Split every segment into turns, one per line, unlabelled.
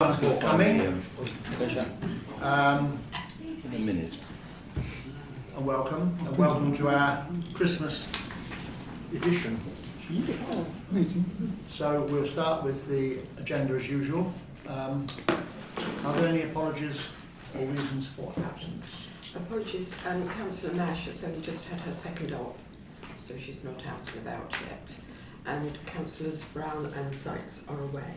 For coming.
In a minute.
And welcome to our Christmas edition. So we'll start with the agenda as usual. Are there any apologies or reasons for absence?
Apologies, Councillor Nash has only just had her second op, so she's not out and about yet. And Councillors Brown and Sykes are away.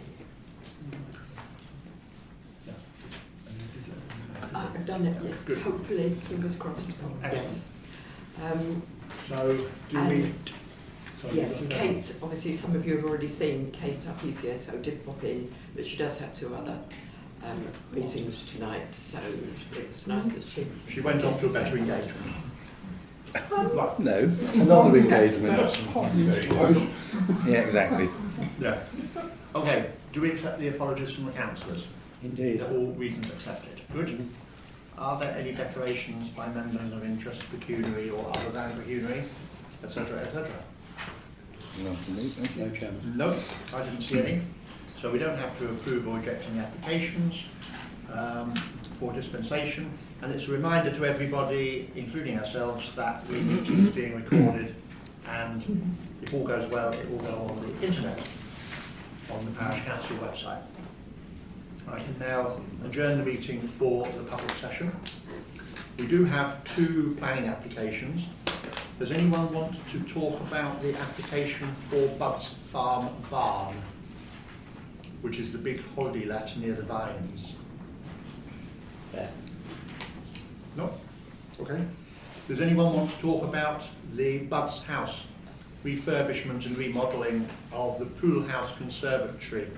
I've done it, yes,
Good.
Hopefully, fingers crossed. Yes.
So do we?
Yes, and Kate, obviously some of you have already seen Kate, our PCSO, did pop in, but she does have two other meetings tonight, so it was nice that
She went off to a better engagement.
No, another engagement. Yeah, exactly.
Yeah. Okay. Do we accept the apologies from the councillors?
Indeed.
Are all reasons accepted? Good. Are there any declarations by members of interest, pecuniary or other than pecuniary, etc., etc.?
Not for me, thank you. No, Chairman.
No, I didn't see any. So we don't have to approve or reject any applications for dispensation. And it's a reminder to everybody, including ourselves, that the meeting is being recorded, and if all goes well, it will go on the internet, on the Parish Council website. I can now adjourn the meeting for the public session. We do have two planning applications. Does anyone want to talk about the application for Bud's Farm Barn, which is the big holiday let near the Vines? There. No? Okay. Does anyone want to talk about the Bud's House refurbishment and remodelling of the pool house conservatory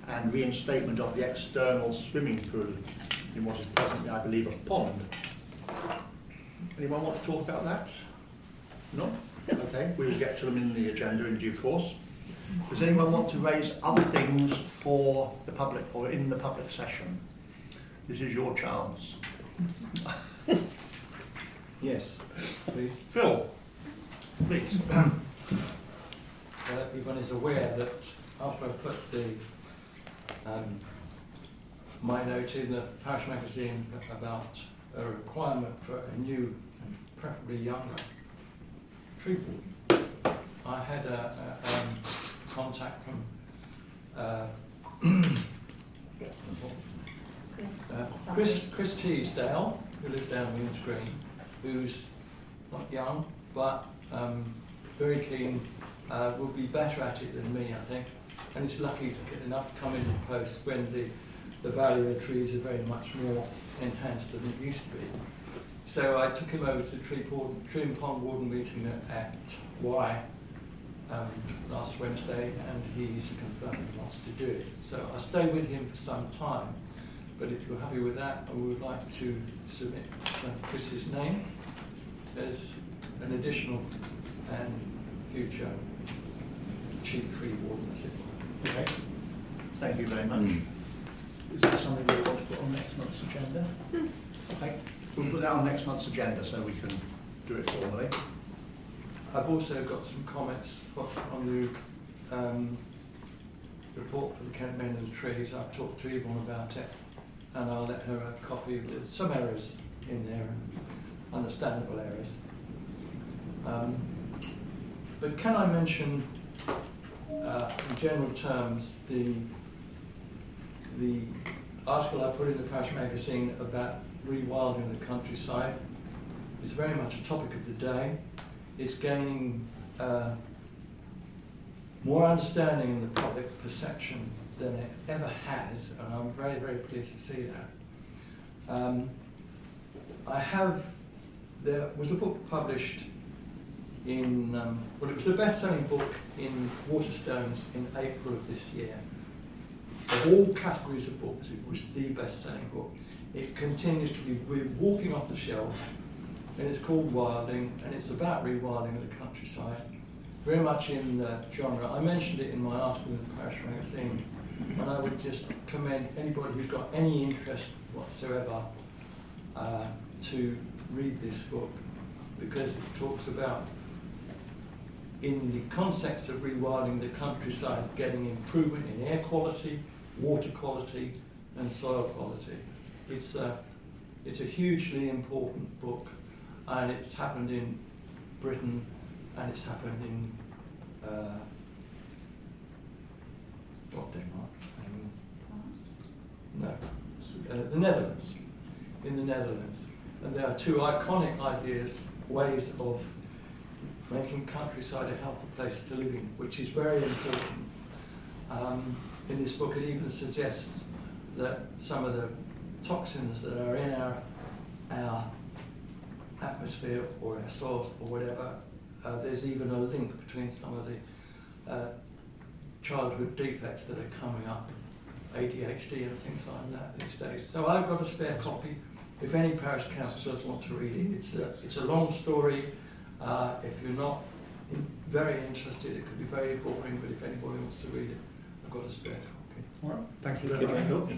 and reinstatement of the external swimming pool in what is presently, I believe, a pond? Anyone want to talk about that? No? Okay, we will get to them in the agenda in due course. Does anyone want to raise other things for the public or in the public session? This is your chance.
Yes, please.
Phil, please.
Everyone is aware that after I put the my note in the parish magazine about a requirement for a new and preferably younger tree warden, I had a contact from Chris Teasdale, who lives down Williams Green, who's not young but very keen, will be better at it than me, I think, and he's lucky to get enough to come into post when the value of the trees are very much more enhanced than it used to be. So I took him over to the tree and pond warden meeting at Y last Wednesday, and he's confirmed he wants to do it. So I'll stay with him for some time, but if you're happy with that, I would like to submit Chris's name as an additional and future chief tree warden, as it were.
Okay, thank you very much. Is that something we want to put on next month's agenda? Okay, we'll put that on next month's agenda so we can do it formally.
I've also got some comments on the report for the Kent Men and the Trees. I've talked to Yvonne about it, and I'll let her a copy of some errors in there, understandable errors. But can I mention, in general terms, the article I put in the parish magazine about rewilding the countryside is very much a topic of the day. It's gaining more understanding in the public perception than it ever has, and I'm very, very pleased to see that. There was a book published in, well, it was the best-selling book in Waterstones in April of this year. Of all categories of books, it was the best-selling book. It continues to be walking off the shelf, and it's called Wilding, and it's about rewilding of the countryside, very much in the genre. I mentioned it in my article in the parish magazine, and I would just commend anybody who's got any interest whatsoever to read this book, because it talks about, in the concept of rewilding the countryside, getting improvement in air quality, water quality, and soil quality. It's a hugely important book, and it's happened in Britain, and it's happened in Denmark? The Netherlands. In the Netherlands, and there are two iconic ways of making countryside a healthy place to live in, which is very important. In this book, it even suggests that some of the toxins that are in our atmosphere or our soils or whatever, there's even a link between some of the childhood defects that are coming up, ADHD and things like that these days. So I've got a spare copy. If any parish councillors want to read it, it's a long story. If you're not very interested, it could be very boring, but if anybody wants to read it, I've got a spare copy.
All right, thank you very much, Phil.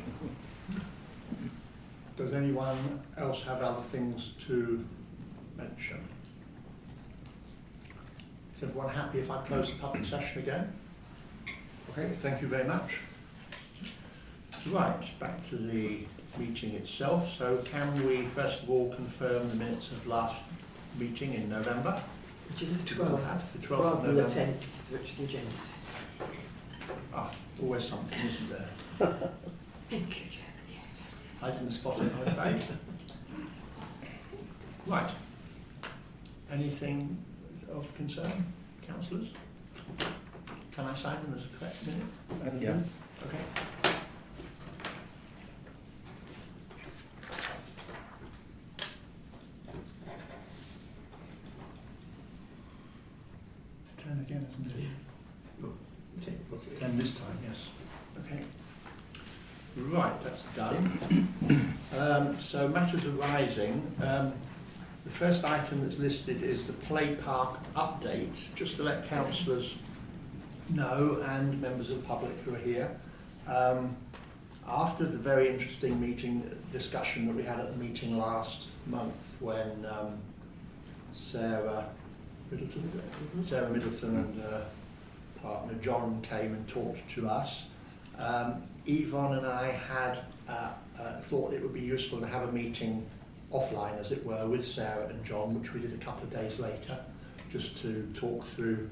Does anyone else have other things to mention? Is everyone happy if I close the public session again? Okay, thank you very much. Right, back to the meeting itself. So can we first of all confirm the minutes of last meeting in November?
Which is the 12th.
The 12th of
rather than
November.
the 10th, which the agenda says.
Always something, isn't there?
Thank you, Chairman, yes.
I didn't spot it, I'm afraid. Right. Anything of concern, councillors? Can I sign them as a correct minute?
Yeah.
Okay. Turn again, isn't it? Turn this time, yes. Okay. Right, that's done. So matters arising. The first item that's listed is the play park update, just to let councillors know and members of the public who are here. After the very interesting discussion that we had at the meeting last month when Sarah Middleton and partner John came and talked to us, Yvonne and I had thought it would be useful to have a meeting offline, as it were, with Sarah and John, which we did a couple of days later, just to talk through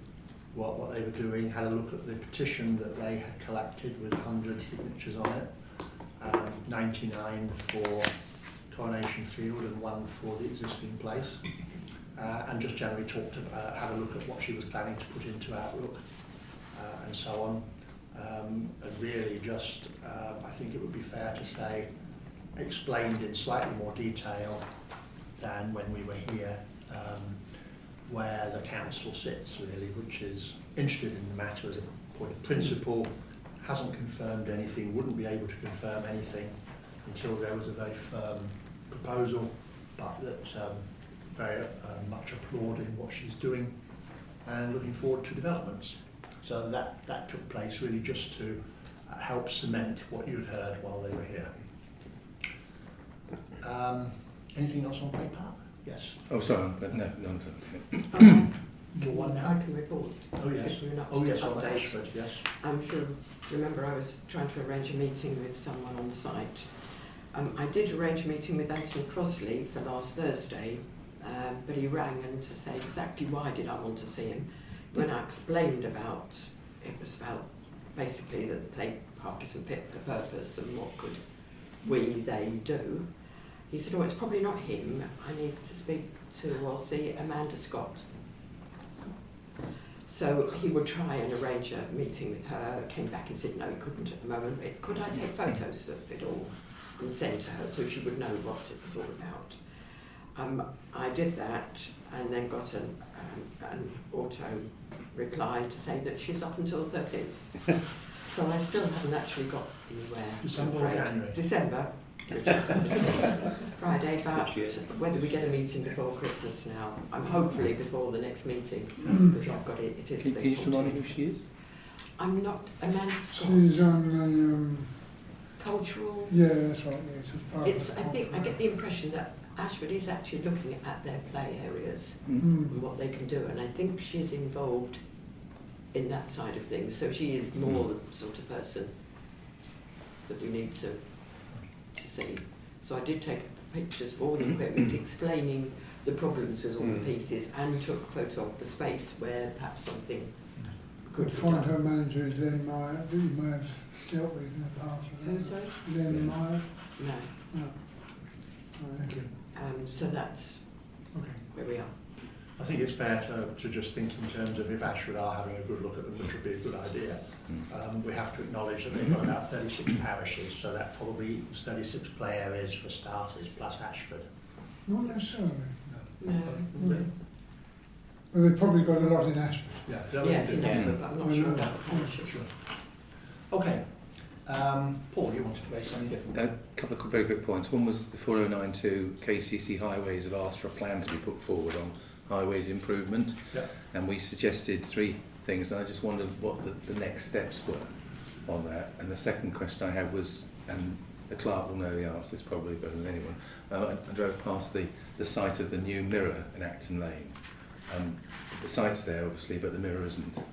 what they were doing, had a look at the petition that they had collected with 100 signatures on it, 99 for Coronation Field and 1 for the existing place, and just generally had a look at what she was planning to put into Outlook and so on. And really just, I think it would be fair to say, explained in slightly more detail than when we were here, where the council sits really, which is interested in the matter as a point of principle, hasn't confirmed anything, wouldn't be able to confirm anything until there was a very firm proposal, but that very much applauding what she's doing and looking forward to developments. So that took place really just to help cement what you'd heard while they were here. Anything else on Play Park? Yes.
Oh, sorry, but no.
Your one now?
I can report.
Oh yes.
On
the Ashford, yes.
If you remember, I was trying to arrange a meeting with someone on site. I did arrange a meeting with Anthony Crosley for last Thursday, but he rang and to say exactly why did I want to see him. When I explained it was about basically that the play park isn't fit for purpose and what could they do. He said, oh, it's probably not him. I need to speak to or see Amanda Scott. So he would try and arrange a meeting with her, came back and said, no, he couldn't at the moment. But could I take photos of it all and send to her so she would know what it was all about? I did that and then got an auto reply to say that she's off until the 13th. So I still haven't actually got anywhere.
December or January? December,
which is Friday, but whether we get a meeting before Christmas now, I'm hopefully before the next meeting, because I've got it. It is
Can you just remind me who she is?
I'm not Amanda Scott.
She's on the
cultural.
yeah, that's right. Yeah, she's part
It's.
of
I
the
think I
cultural.
get the impression that Ashford is actually looking at their play areas
Mm.
and what they can do, and I think she's involved in that side of things. So she is more the sort of person that we need to to see. So I did take pictures of all the equipment, explaining the problems with all the pieces, and took a photo of the space where perhaps something could
Good
be
find
done.
her manager is Len Meyer, that you may have dealt with in the past.
Who, sorry?
Len Meyer.
No.
No.
Thank you.
So that's
Okay.
where we are.
I think it's fair to just think in terms of if Ashford are having a good look at them, which would be a good idea. We have to acknowledge that they've got about 36 parishes, so that probably equals 36 play areas for starters, plus Ashford.
Not necessarily.
No.
Well, they've probably got a lot in Ashford.
Yeah.
Yes, in Ashford, but I'm not sure about the parishes.
Sure. Okay. Paul, you wanted to raise something different?
A couple of very quick points. One was the 4092 KCC Highways have asked for a plan to be put forward on highways improvement,
Yeah.
and we suggested 3 things, and I just wondered what the next steps were on that. And the second question I had was, and the clerk will know the answer, it's probably better than anyone, I drove past the site of the new mirror in Acton Lane. The site's there obviously, but the mirror isn't, and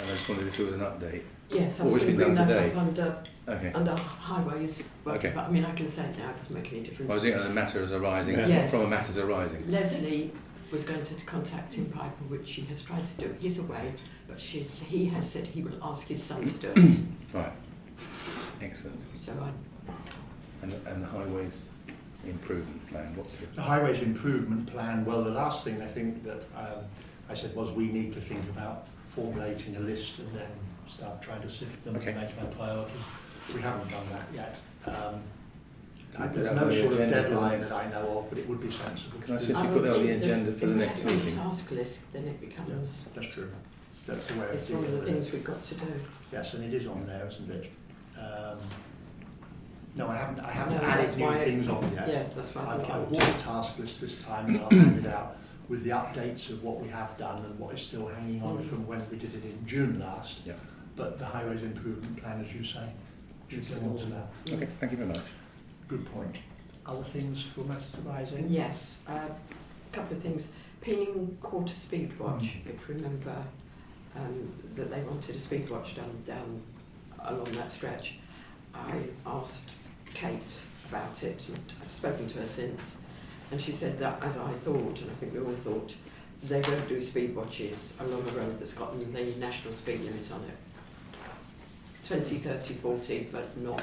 I just wondered if there was an update.
Yes, I
What
was
was
going to
being
bring
done
that
today?
up
Okay.
under highways, but,
Okay.
but I mean I can say it now, it doesn't make any difference.
I was thinking of the matters arising
Yes.
from a matters arising.
Leslie was going to contact Tim Piper, which she has tried to do. He's away, but he has said he will ask his son to do it.
Right. Excellent.
So
And the highways improvement plan, what's it?
The highways improvement plan, well, the last thing I think that I said was we need to think about formulating a list and then start trying to sift them
Okay.
and make our priorities. We haven't done that yet.
Can we put
There's
that
no
on the
sort of
agenda for the
deadline
next-
that I know of, but it would be sensible
Can I
to
suggest
do.
you put that on the
think
agenda for the next
if we have
meeting?
a task list, then it becomes,
That's true. That's the way
it's
of
one of the
dealing with
things we've got to do.
it. Yes, and it is on there, isn't it? No, I haven't
No,
added
that's
new
why-
things on yet.
Yeah, that's why I
I've
think
I've
it
bought a task list this time and I'll hand it out with the updates of what we have done and what is still hanging on from when we did it in June last.
Yeah.
But the highways improvement plan, as you say, should go on to that.
Okay, thank you very much.
Good point. Other things for matters arising?
Yes, a couple of things. Peeling Quarter Speed Watch, if you remember that they wanted a speed watch done down along that stretch. I asked Kate about it, and I've spoken to her since, and she said that, as I thought, and I think we all thought, they won't do speed watches along a road that's got the national speed limit on it. 20, 30, 40, but not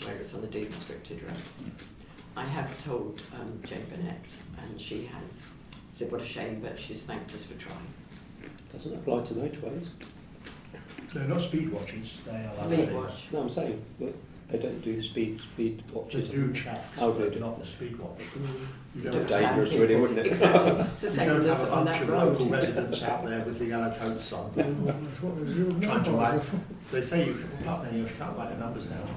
where it's on the derestricted road. I have told Jane Burnett, and she has said what a shame, but she's thanked us for trying.
Doesn't apply to motorways.
They're not speed watches, they are other
Speed
things.
watch.
No, I'm saying, but they don't do speed
They
watches.
do checks,
Oh,
but
do.
not the speed watch. You
Don't
don't,
stand
Dangerous,
people.
really, wouldn't it?
Exactly. It's the
you
same
don't
as
have a
on
bunch
that
of
road.
local residents out there with the yellow coats on.
That's what they do.
Trying to write. They say you can, apart from you can't write the numbers down.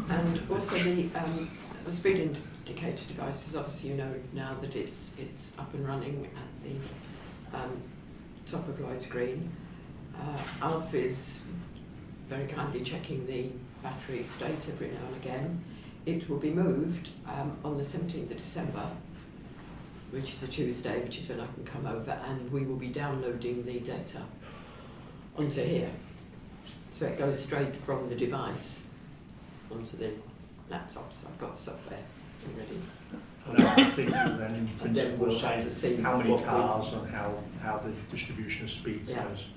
And also the speed indicator devices, obviously you know now that it's up and running at the top of Lloyd's Green. Alf is very kindly checking the battery state every now and again. It will be moved on the 17th of December, which is a Tuesday, which is when I can come over, and we will be downloading the data onto here. So it goes straight from the device onto the laptop, so I've got the software already.
And I think you then in
And then
principle
we'll have to
say
see
how many
what we-
cars and how the distribution of speeds
Yeah.
goes.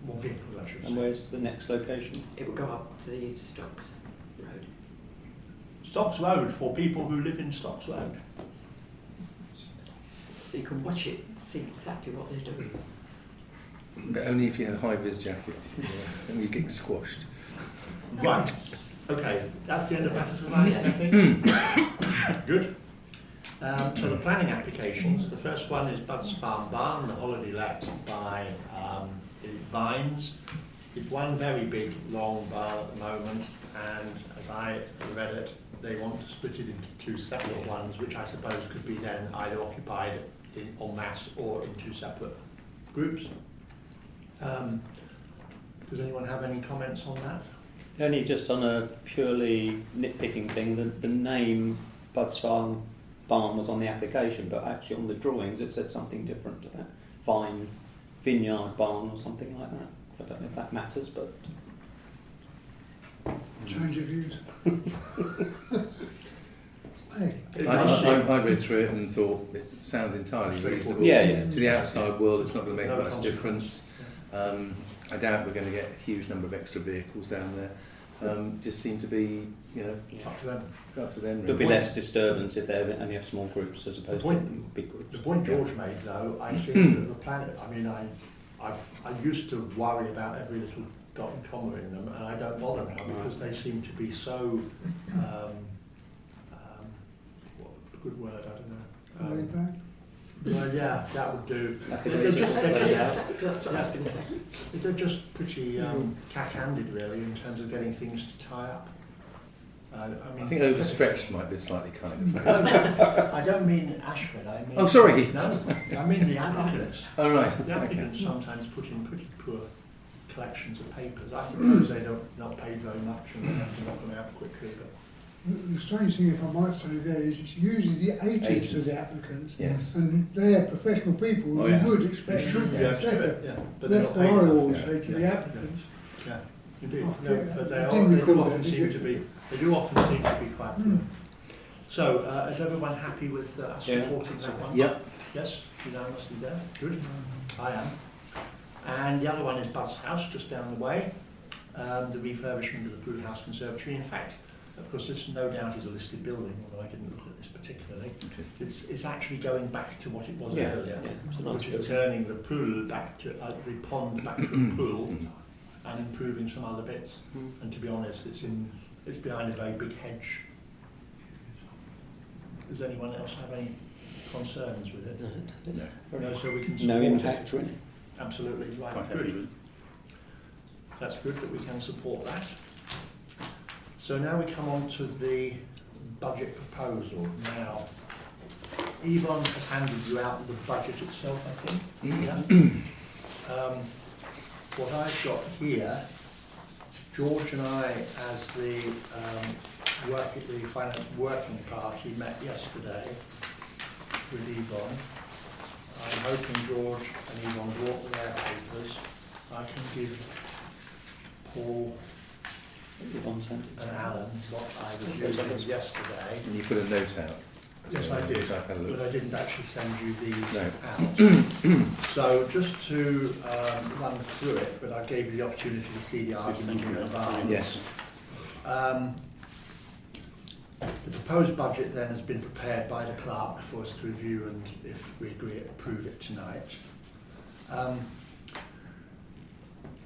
More vehicles, I should
And
say.
where's the next location?
It will go up to the Stocks Road.
Stocks Road, for people who live in Stocks Road.
So you can watch it and see exactly what they're doing.
But only if you have a high-vis jacket, and you're getting squashed.
Right, okay, that's the end of matters arising, I think. Good. So the planning applications, the first one is Bud's Farm Barn, the holiday let by Vines. It's one very big, long barn at the moment, and as I read it, they want to split it into 2 separate ones, which I suppose could be then either occupied en masse or in 2 separate groups. Does anyone have any comments on that?
Only just on a purely nitpicking thing, the name Bud's Farm Barn was on the application, but actually on the drawings it said something different to that. Vineyard Barn or something like that. I don't know if that matters, but...
change of views. Hey,
I read through it and thought it sounds entirely reasonable.
Yeah.
To the outside world, it's not going to make
No
much difference.
consequence.
I doubt we're going to get a huge number of extra vehicles down there. Just seem to be,
Up to them.
up to them.
There'll be
really.
less disturbance if they only have small groups as opposed to big groups.
The point George made, though, I think that the planet, I mean, I used to worry about every little dot and comma in them, and I don't bother now because they seem to be so, what a good word, I don't know.
laid back.
Well, yeah, that would do. They're
That's
just,
exactly what I was going to say.
they're just pretty cack-handed, really, in terms of getting things to tie up. I mean,
I think overstretched might be slightly kind of phrase.
No, I don't mean Ashford, I mean...
Oh, sorry.
No, I mean the applicants.
Oh, right.
The
Okay.
applicants sometimes put in pretty poor collections of papers. I suppose they don't not paid very much and they have to knock them out quickly. But
The strange thing, if I might say there, is it's usually the agents
Agents.
of the applicants,
Yes.
and they're professional people
Oh,
who
yeah.
would expect
they should be able to do
better.
it, yeah. But they're
That's
not
what
paid
I
enough.
always
yeah.
say to the
Yeah.
applicants.
Yeah, indeed.
Oh,
No,
yeah,
but
I
they
didn't
do
recall
often
that,
seem
did
to
you?
be. They do often seem to be quite
Hmm.
good. So, is everyone happy with us
Yeah.
supporting that one?
Yep.
Yes, unanimously there. Good. I am. And the other one is Bud's House, just down the way. The refurbishment of the Pool House Conservatory. In fact, of course, this no doubt is a listed building, although I didn't look at this particularly. It's actually going back to what it was
Yeah,
earlier,
yeah, it's a nice
which is
building.
turning the pool back to the pond back to a pool and improving some other bits. And to be honest, it's behind a very big hedge. Does anyone else have any concerns with it? No, so we can
No
support
impact
it.
really.
Absolutely, right,
Quite happy
good.
with.
That's good that we can support that. So now we come on to the budget proposal. Now, Yvonne has handed you out the budget itself, I think. Yeah. What I've got here, George and I, as the the finance working party, met yesterday with Yvonne. I'm hoping George and Yvonne brought their papers. I can give Paul
Yvonne sent it.
and Alan what I was using yesterday.
And you put a note out.
Yes, I did,
So I've had a look.
but I didn't actually send you these
No.
out. So just to run through it, but I gave you the opportunity to see the argument in advance.
Yes.
The proposed budget then has been prepared by the clerk for us to review and, if we agree, approve it tonight.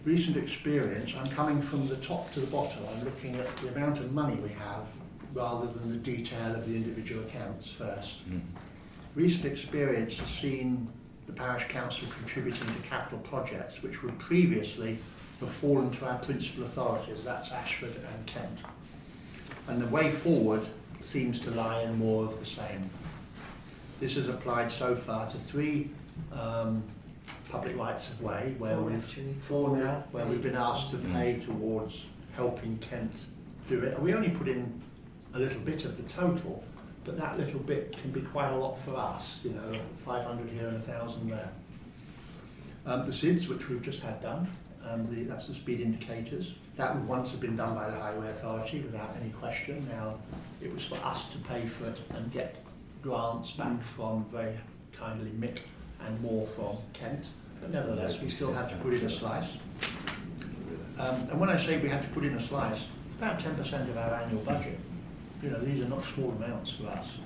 Recent experience, I'm coming from the top to the bottom. I'm looking at the amount of money we have rather than the detail of the individual accounts first. Recent experience has seen the parish council contributing to capital projects which would previously have fallen to our principal authorities, that's Ashford and Kent. And the way forward seems to lie in more of the same. This has applied so far to 3 public rights of way, where four now, where we've been asked to pay towards helping Kent do it. And we only put in a little bit of the total, but that little bit can be quite a lot for us, 500 here and 1,000 there. The SIDS, which we've just had done, that's the speed indicators. That would once have been done by the Highway Authority without any question. Now it was for us to pay for it and get grants back from, very kindly, Mick and more from Kent. But nevertheless, we still had to put in a slice. And when I say we had to put in a slice, about 10% of our annual budget. These are not small amounts for us.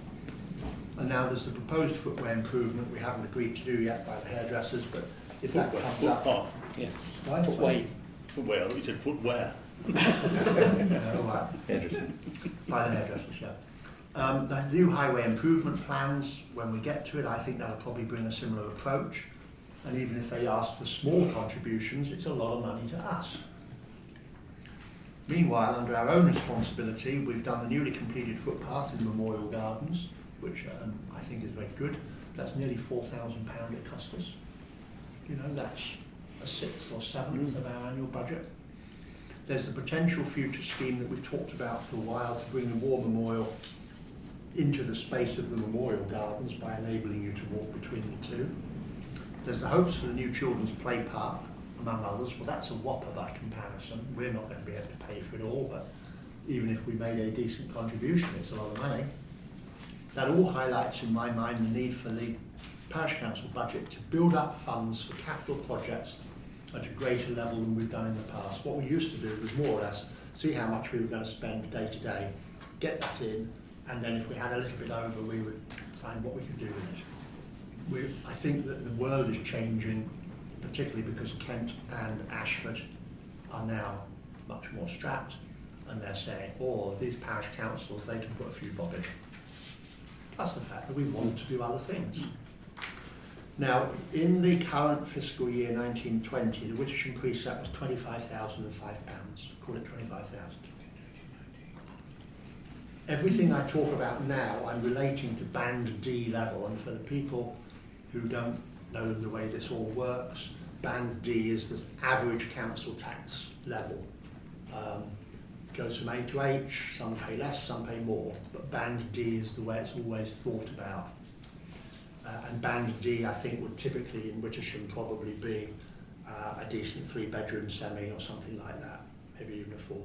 And now there's the proposed footway improvement we haven't agreed to do yet by the hairdressers, but if that comes up...
Footpath.
Yeah.
Right?
Footway.
Footwear, you said footwear.
Right.
Interesting.
By the hairdressers, yeah. The new highway improvement plans, when we get to it, I think that'll probably bring a similar approach. And even if they ask for small contributions, it's a lot of money to us. Meanwhile, under our own responsibility, we've done the newly completed footpath in Memorial Gardens, which I think is very good. That's nearly £4,000 it cost us. That's a 1/6 or 1/7 of our annual budget. There's the potential future scheme that we've talked about for a while to bring the War Memorial into the space of the Memorial Gardens by enabling you to walk between the two. There's the hopes for the new children's play park, among others. Well, that's a whopper by comparison. We're not going to be able to pay for it all, but even if we made a decent contribution, it's a lot of money. That all highlights in my mind the need for the parish council budget to build up funds for capital projects at a greater level than we've done in the past. What we used to do was more or less see how much we were going to spend day to day, get that in, and then if we had a little bit over, we would find what we could do with it. I think that the world is changing, particularly because Kent and Ashford are now much more strapped, and they're saying, oh, these parish councils, they can put a few bob in. Plus the fact that we want to do other things. Now, in the current fiscal year 1920, the Wittersham precept was £25,005. Call it 25,000. Everything I talk about now, I'm relating to Band D level, and for the people who don't know the way this all works, Band D is the average council tax level. Goes from A to H, some pay less, some pay more, but Band D is the way it's always thought about. And Band D, I think, would typically in Wittersham probably be a decent 3-bedroom semi or something like that, maybe even a 4.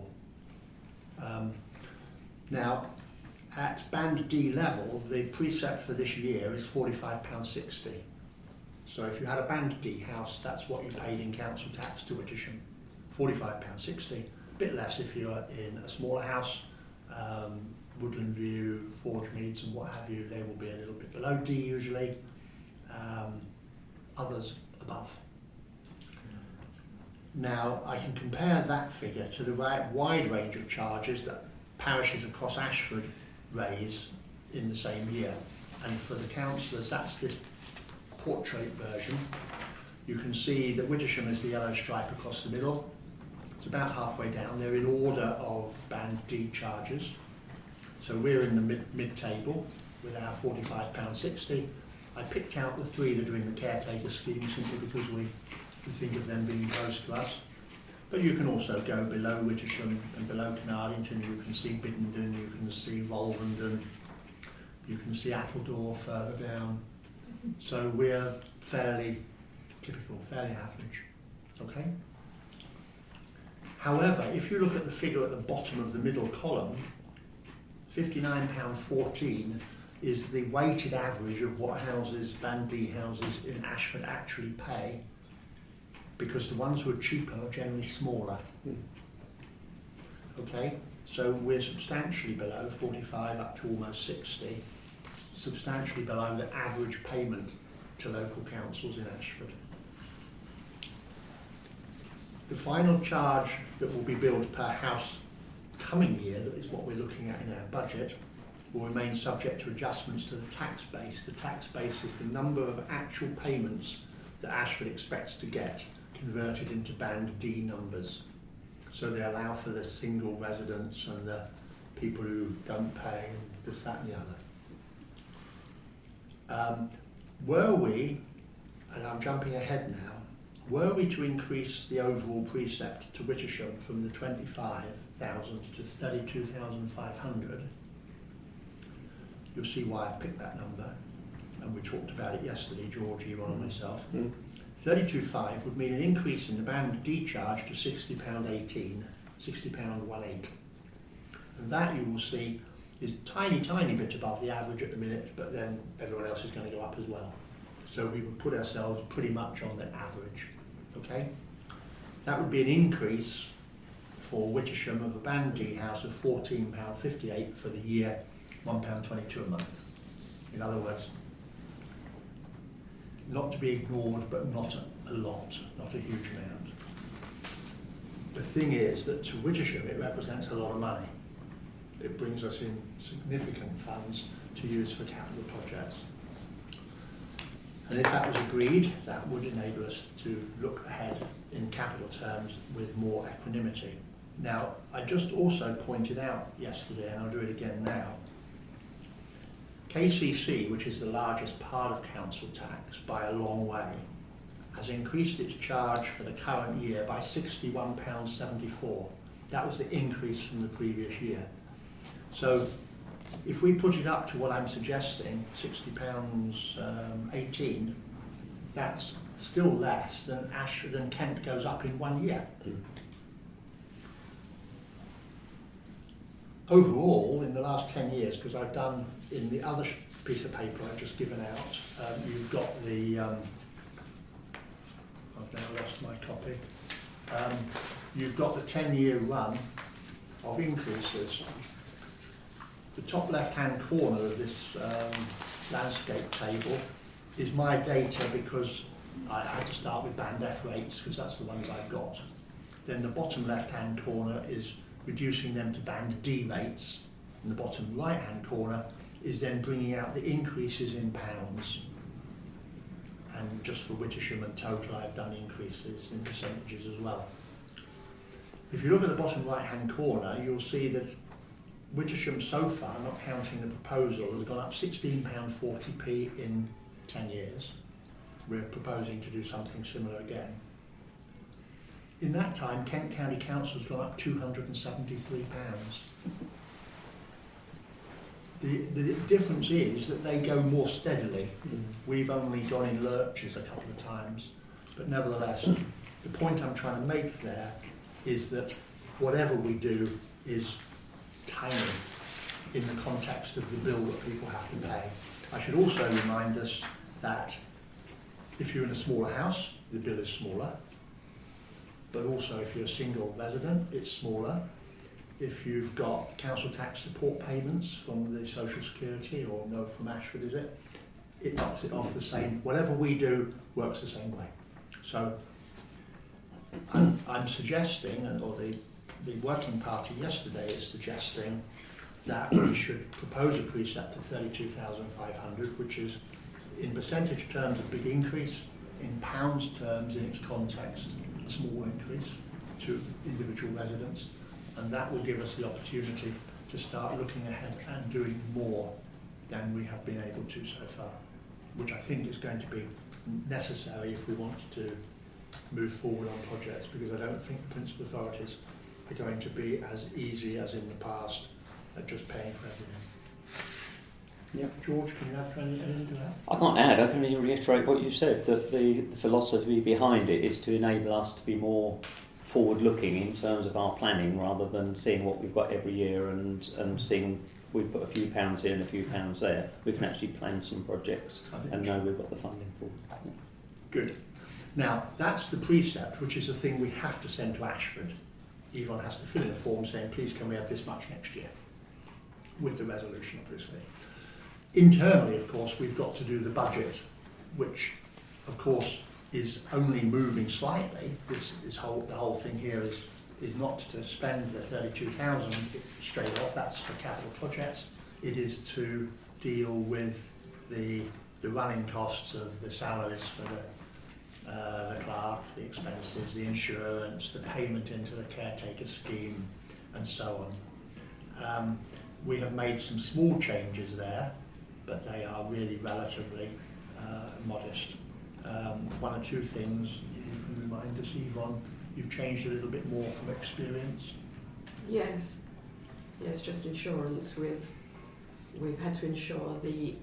Now, at Band D level, the precept for this year is £45.60. So if you had a Band D house, that's what you paid in council tax to Wittersham, £45.60. A bit less if you're in a smaller house, Woodland View, Forge Meads and what have you, they will be a little bit below D usually, others above. Now I can compare that figure to the wide range of charges that parishes across Ashford raise in the same year, and for the councillors that's this portrait version. You can see that Wittersham is the yellow stripe across the middle. It's about halfway down. They're in order of Band D charges. So we're in the mid-table with our £45.60. I picked out the 3 that are in the caretaker scheme simply because we think of them being close to us. But you can also go below Wittersham and below Canardington. You can see Biddenden, you can see Volvenden, you can see Appledore further down. So we're fairly typical, fairly average. Okay? However, if you look at the figure at the bottom of the middle column, £59.14 is the weighted average of what houses, Band D houses in Ashford actually pay, because the ones who are cheaper are generally smaller. Okay, so we're substantially below 45 up to almost 60, substantially below the average payment to local councils in Ashford. The final charge that will be billed per house coming year, that is what we're looking at in our budget, will remain subject to adjustments to the tax base. The tax base is the number of actual payments that Ashford expects to get converted into Band D numbers. So they allow for the single residents and the people who don't pay and this, that and the other. Were we, and I'm jumping ahead now, were we to increase the overall precept to Wittersham from the 25,000 to 32,500, you'll see why I picked that number, and we talked about it yesterday, Georgie, Ron and myself. 32.5 would mean an increase in the Band D charge to £60.18, £60.18. And that, you will see, is a tiny, tiny bit above the average at the minute, but then everyone else is going to go up as well. So we would put ourselves pretty much on the average, okay? That would be an increase for Wittersham of a Band D house of £14.58 for the year, £1.22 a month. In other words, not to be ignored, but not a lot, not a huge amount. The thing is that to Wittersham it represents a lot of money. It brings us in significant funds to use for capital projects. And if that was agreed, that would enable us to look ahead in capital terms with more equanimity. Now, I just also pointed out yesterday, and I'll do it again now, KCC, which is the largest part of council tax by a long way, has increased its charge for the current year by £61.74. That was the increase from the previous year. So if we put it up to what I'm suggesting, £60.18, that's still less than Kent goes up in 1 year. overall, in the last 10 years, because I've done in the other piece of paper I've just given out, you've got the, I've now lost my copy, you've got the 10-year run of increases. The top left-hand corner of this landscape table is my data because I had to start with band F rates because that's the ones I've got. Then the bottom left-hand corner is reducing them to band D rates, and the bottom right-hand corner is then bringing out the increases in pounds. And just for Wittersham and total, I've done increases in percentages as well. If you look at the bottom right-hand corner, you'll see that Wittersham so far, not counting the proposal, has gone up £16.40p in 10 years. We're proposing to do something similar again. In that time, Kent County Council has gone up £273. The difference is that they go more steadily. We've only gone in lurches a couple of times, but nevertheless, the point I'm trying to make there is that whatever we do is tiny in the context of the bill that people have to pay. I should also remind us that if you're in a smaller house, the bill is smaller, but also if you're a single resident, it's smaller. If you've got council tax support payments from the Social Security, or no, from Ashford, is it? It knocks it off the same. Whatever we do works the same way. So I'm suggesting, or the working party yesterday is suggesting, that we should propose a precept of 32,500, which is in percentage terms a big increase, in pounds terms in its context a small increase to individual residents, and that will give us the opportunity to start looking ahead and doing more than we have been able to so far, which I think is going to be necessary if we want to move forward on projects, because I don't think the principal authorities are going to be as easy as in the past at just paying for everything.
Yep.
George, can you add anything to that?
I can't add, I can only reiterate what you said, that the philosophy behind it is to enable us to be more forward-looking in terms of our planning, rather than seeing what we've got every year and seeing we put a few pounds here and a few pounds there. We can actually plan some projects and know we've got the funding for them.
Good. Now, that's the precept, which is the thing we have to send to Ashford. Yvonne has to fill in a form saying, please can we have this much next year, with the resolution, obviously. Internally, of course, we've got to do the budget, which, of course, is only moving slightly. The whole thing here is not to spend the 32,000 straight off. That's for capital projects. It is to deal with the running costs of the salaries for the clerk, the expenses, the insurance, the payment into the caretaker scheme, and so on. We have made some small changes there, but they are really relatively modest. One or two things you can remind us, Yvonne, you've changed a little bit more from experience.
Yes, just insurance. We've had to insure the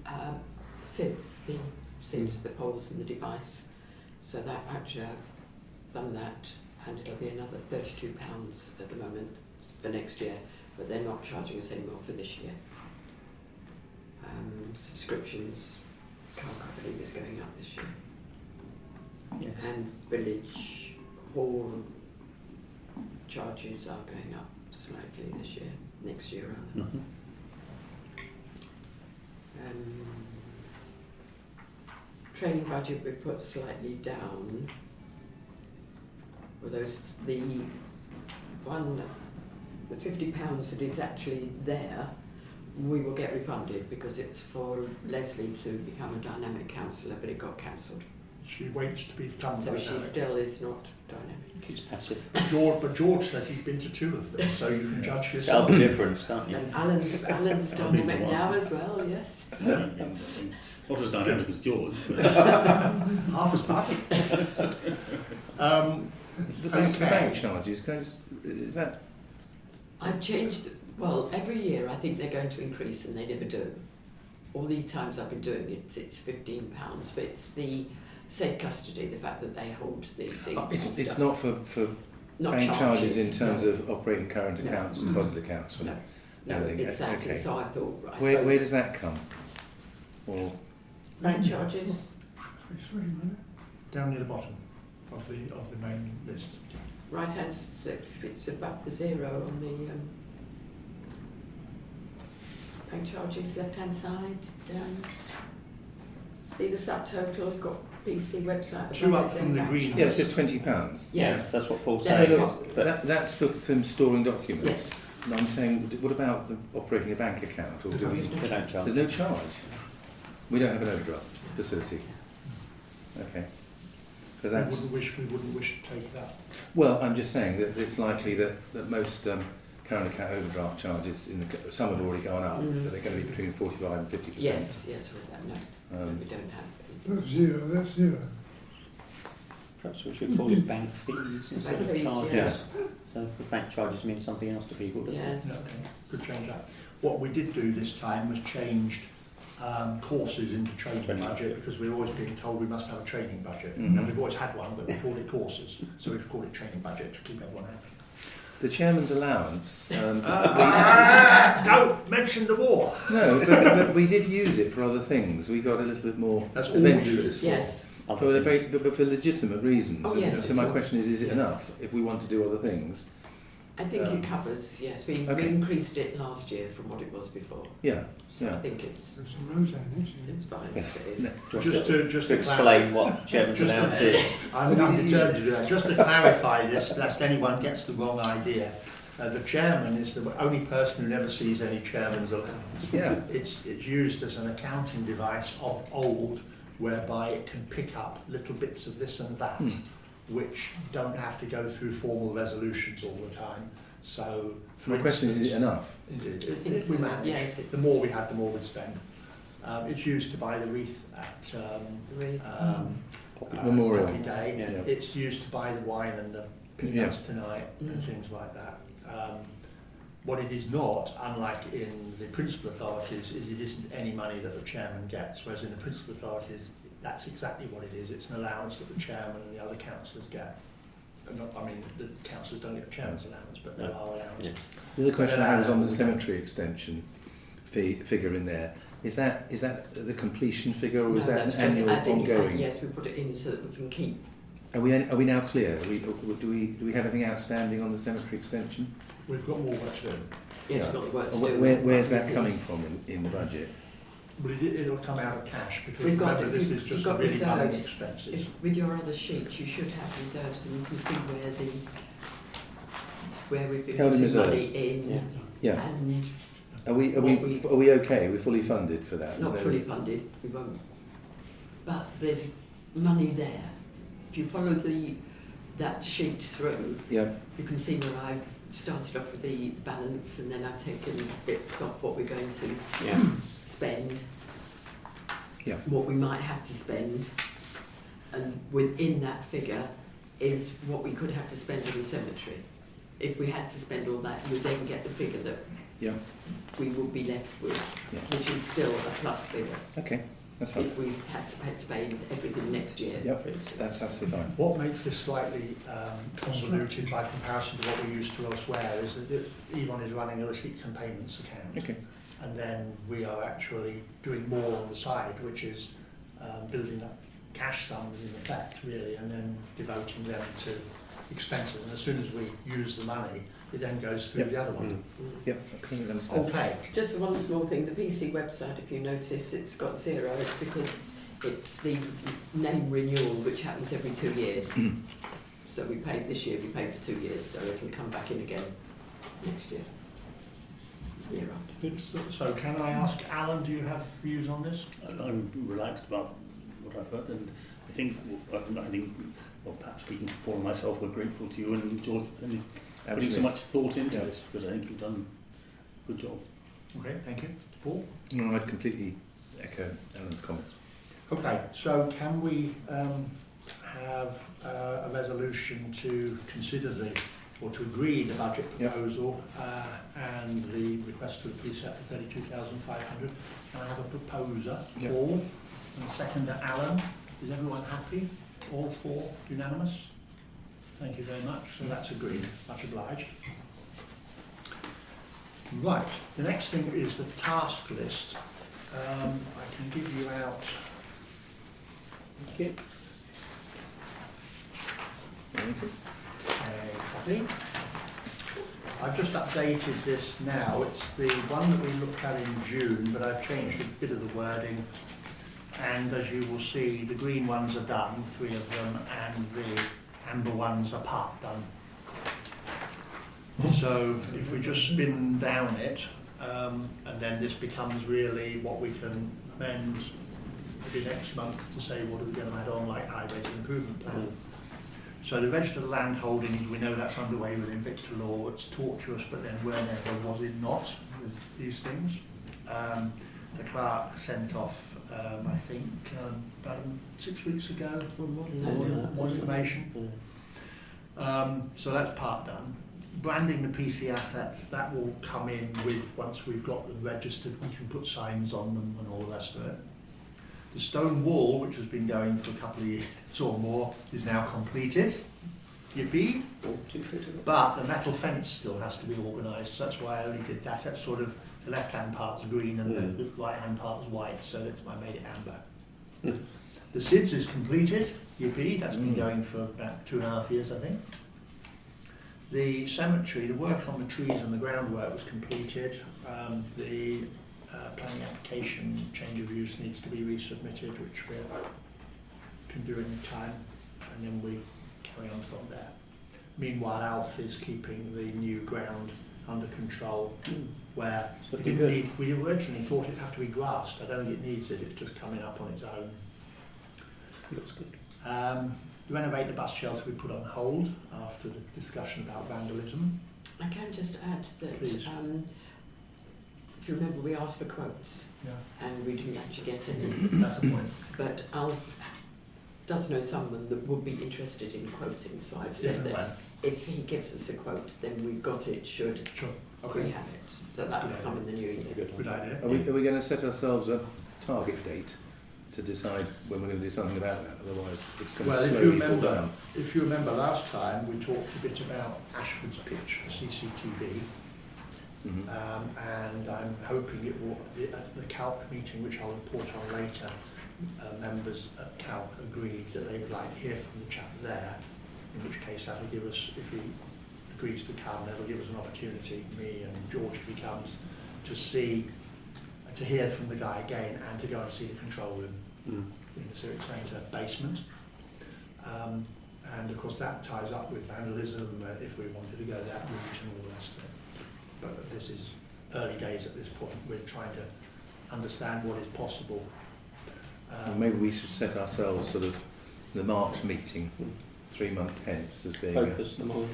SIDS, the poles and the device. So that actually I've done that, and it'll be another £32 at the moment for next year, but they're not charging us anymore for this year. Subscriptions, car company is going up this year.
Yes.
And village hall charges are going up slightly this year, next year rather.
Mm-hmm.
Training budget we've put slightly down, although the £50 that is actually there, we will get refunded because it's for Leslie to become a dynamic counsellor, but it got cancelled.
She waits to become
So
dynamic.
she still is not dynamic.
She's passive.
But George says he's been to 2 of them, so you can judge
Tell
yourself.
the difference, can't you?
And Alan's dynamic now as well, yes.
Not as dynamic as George.
Half as much.
The bank charges, is that?
I've changed, well, every year I think they're going to increase and they never do. All the times I've been doing it, it's £15, but it's the safe custody, the fact that they hold the deeds.
It's not for
Not
paying charges in terms
no.
of operating current accounts and deposit accounts.
No, No,
Everything,
it's that.
okay.
So I thought, I
Where
suppose
does that come? Or
bank charges,
It's 3 minutes.
Down near the bottom of the main list.
right hand, if it's above the zero on the bank charges, left hand side, down. See the subtotal, got PC website.
Two
above
up
it,
from the
then
green.
bank
yeah, it's
charges.
just £20.
Yes.
That's what Paul's
That's
saying.
what-
But
That's for them storing documents.
Yes.
And I'm saying, what about operating a bank account? Or do we?
they don't charge.
There's no charge. We don't have an overdraft facility. Okay. Because
We
that's
wouldn't wish to take it up.
well. I'm just saying that it's likely that most current account overdraft charges some have already gone up, but they're going to be between 45 and 50%.
Yes, yes, we don't know. We don't have anything.
That's zero, that's zero.
Perhaps we should call it bank fees instead
Bank
of
fees,
charges.
yes.
So the bank charges mean something else to people, doesn't it?
Yes.
No, okay, good change that. What we did do this time was changed courses into training
Training
budget
budget.
because we're always being told we must have a training budget.
Mhm.
And we've always had one, but we called it courses. So we've called it training budget to keep everyone happy.
The chairman's allowance.
Don't mention the war.
No, but we did use it for other things. We got a little bit more
That's all we use
adventurous.
it
Yes.
For the very, but for legitimate reasons.
Oh, yes,
So my
it's all-
question is it enough if we want to do other things?
I think
Um,
it covers, yes, we
okay.
increased it last year from what it was before.
Yeah.
So I
Yeah.
think it's
There's some Roseanne, isn't
it's fine if it is.
No,
Just
To explain what chairman's
Just
allowance
to-
is.
I'm determined to do that. Just to clarify this, lest anyone gets the wrong idea. The chairman is the only person who never sees any chairman's allowance.
Yeah.
It's used as an accounting device of old, whereby it can pick up little bits of this and that, which don't have to go through formal resolutions all the time. So, for
My question
instance,
is it enough?
Indeed,
I think
we
so.
manage.
Yes,
The
it's-
more we had, the more we'd spend. It's used to buy the wreath at
Wreath.
Memorial.
Poppy Day.
Yeah.
It's used to buy the wine and the peanuts tonight and things like that. What it is not, unlike in the principal authorities, is it isn't any money that the chairman gets, whereas in the principal authorities, that's exactly what it is. It's an allowance that the chairman and the other councillors get. I mean, the councillors don't get a chairman's allowance, but there are allowances.
Yeah.
The other question I had was on the
We don't-
cemetery extension figure in there. Is that the completion figure or is
No,
that
that's
an
just
annual
adding-
ongoing?
Yes, we put it in so that we can keep.
Are we now clear? Do we have anything outstanding on the cemetery extension?
We've got more work to do.
Yes,
Yeah.
we've got the work to
Or
do.
where's that coming from in the budget?
But it'll come out of cash because
We've got-
remember, this
we've-
is
we've
just
got
really running
reserves.
expenses.
With your other sheet, you should have reserves and you can see where we've been
Held in
putting money
reserves.
in.
Yeah.
Yeah.
And
Are we okay? We're fully funded for that?
not
Is there-
fully funded, we won't. But there's money there. If you follow that sheet through,
Yeah.
you can see where I've started off with the balance and then I've taken bits off what we're going to
Yeah.
spend,
Yeah.
what we might have to spend, and within that figure is what we could have to spend on the cemetery. If we had to spend all that, you then get the figure that
Yeah.
we would be left with,
Yeah.
which is still a plus figure.
Okay. That's fine.
If we had to pay everything next year,
Yep.
for instance.
That's absolutely fine.
What makes this slightly convoluted by comparison to what we're used to elsewhere is that Yvonne is running a receipts and payments account.
Okay.
And then we are actually doing more on the side, which is building up cash sums in effect, really, and then devoting them to expenses. And as soon as we use the money, it then goes through
Yep.
the other one.
Yep. I completely understand.
Okay.
Just the one small thing, the PC website, if you notice, it's got 0, it's because it's the name renewal which happens every 2 years. So we paid this year, we paid for 2 years, so it'll come back in again next year. Year after.
So can I ask Alan, do you have views on this?
I'm relaxed about what I've heard, and I think, well, perhaps speaking for myself, we're grateful to you and George for putting so
Absolutely.
much thought into
Yeah.
this, because I think you've done a good job.
Okay, thank you. Paul?
No, I'd completely echo Alan's comments.
Okay, so can we have a resolution to consider or to agree the budget
Yep.
proposal and the request for the police set for 32,500? Can I have a proposer,
Yep.
Paul, and a seconder, Alan? Is everyone happy? All four unanimous? Thank you very much. So that's agreed. Much obliged. Right, the next thing is the task list. I can give you out
Thank you.
a copy. I've just updated this now. It's the one that we looked at in June, but I've changed a bit of the wording. And as you will see, the green ones are done, 3 of them, and the amber ones are part done. So if we just spin down it, and then this becomes really what we can amend maybe next month to say what are we going to add on, like highways improvement plan. So the registered land holdings, we know that's underway within Victor law. It's tortuous, but then whenever was it not with these things? The clerk sent off, I think, about 6 weeks ago, more information. So that's part done. Branding the PC assets, that will come in with, once we've got them registered, we can put signs on them and all the rest of it. The stone wall, which has been going for a couple of years or more, is now completed. Yippee! But the metal fence still has to be organised, so that's why I only did that. That's sort of, the left-hand part's green and the right-hand part is white, so that's why I made it amber. The SIDS is completed, yippee, that's been going for about 2.5 years, I think. The cemetery, the work on the trees and the groundwork was completed. The planning application change of use needs to be resubmitted, which we can do any time, and then we carry on from there. Meanwhile, Alf is keeping the new ground under control, where we originally thought it'd have to be grassed. I don't think it needs it, it's just coming up on its own.
Looks good.
Renovate the bus shelter we put on hold after the discussion about vandalism.
I can just add that,
Please.
if you remember, we asked for quotes and we didn't actually get any.
That's the point.
But Alf does know someone that would be interested in quoting, so I've said
Different
that
way.
if he gives us a quote, then we've got it, should
Sure.
we
Okay.
have it. So that will
Good
come in the new year.
Good idea.
Are we going to set ourselves a target date to decide when we're going to do something about that? Otherwise, it's going
Well,
to
if you
slowly fall
remember,
down.
if you remember last time, we talked a bit about Ashford's pitch for CCTV, and I'm hoping it will, at the CALC meeting, which I'll report on later, members at CALC agreed that they would like to hear from the chap there, in which case that'll give us, if he agrees to come, that'll give us an opportunity, me and George if he comes, to see, to hear from the guy again and to go and see the control room in the Civic Centre basement. And of course that ties up with vandalism if we wanted to go that route and all the rest of it. But this is early days at this point. We're trying to understand what is possible.
Well, maybe we should set ourselves sort of the March meeting 3 months hence as being
Focus them on.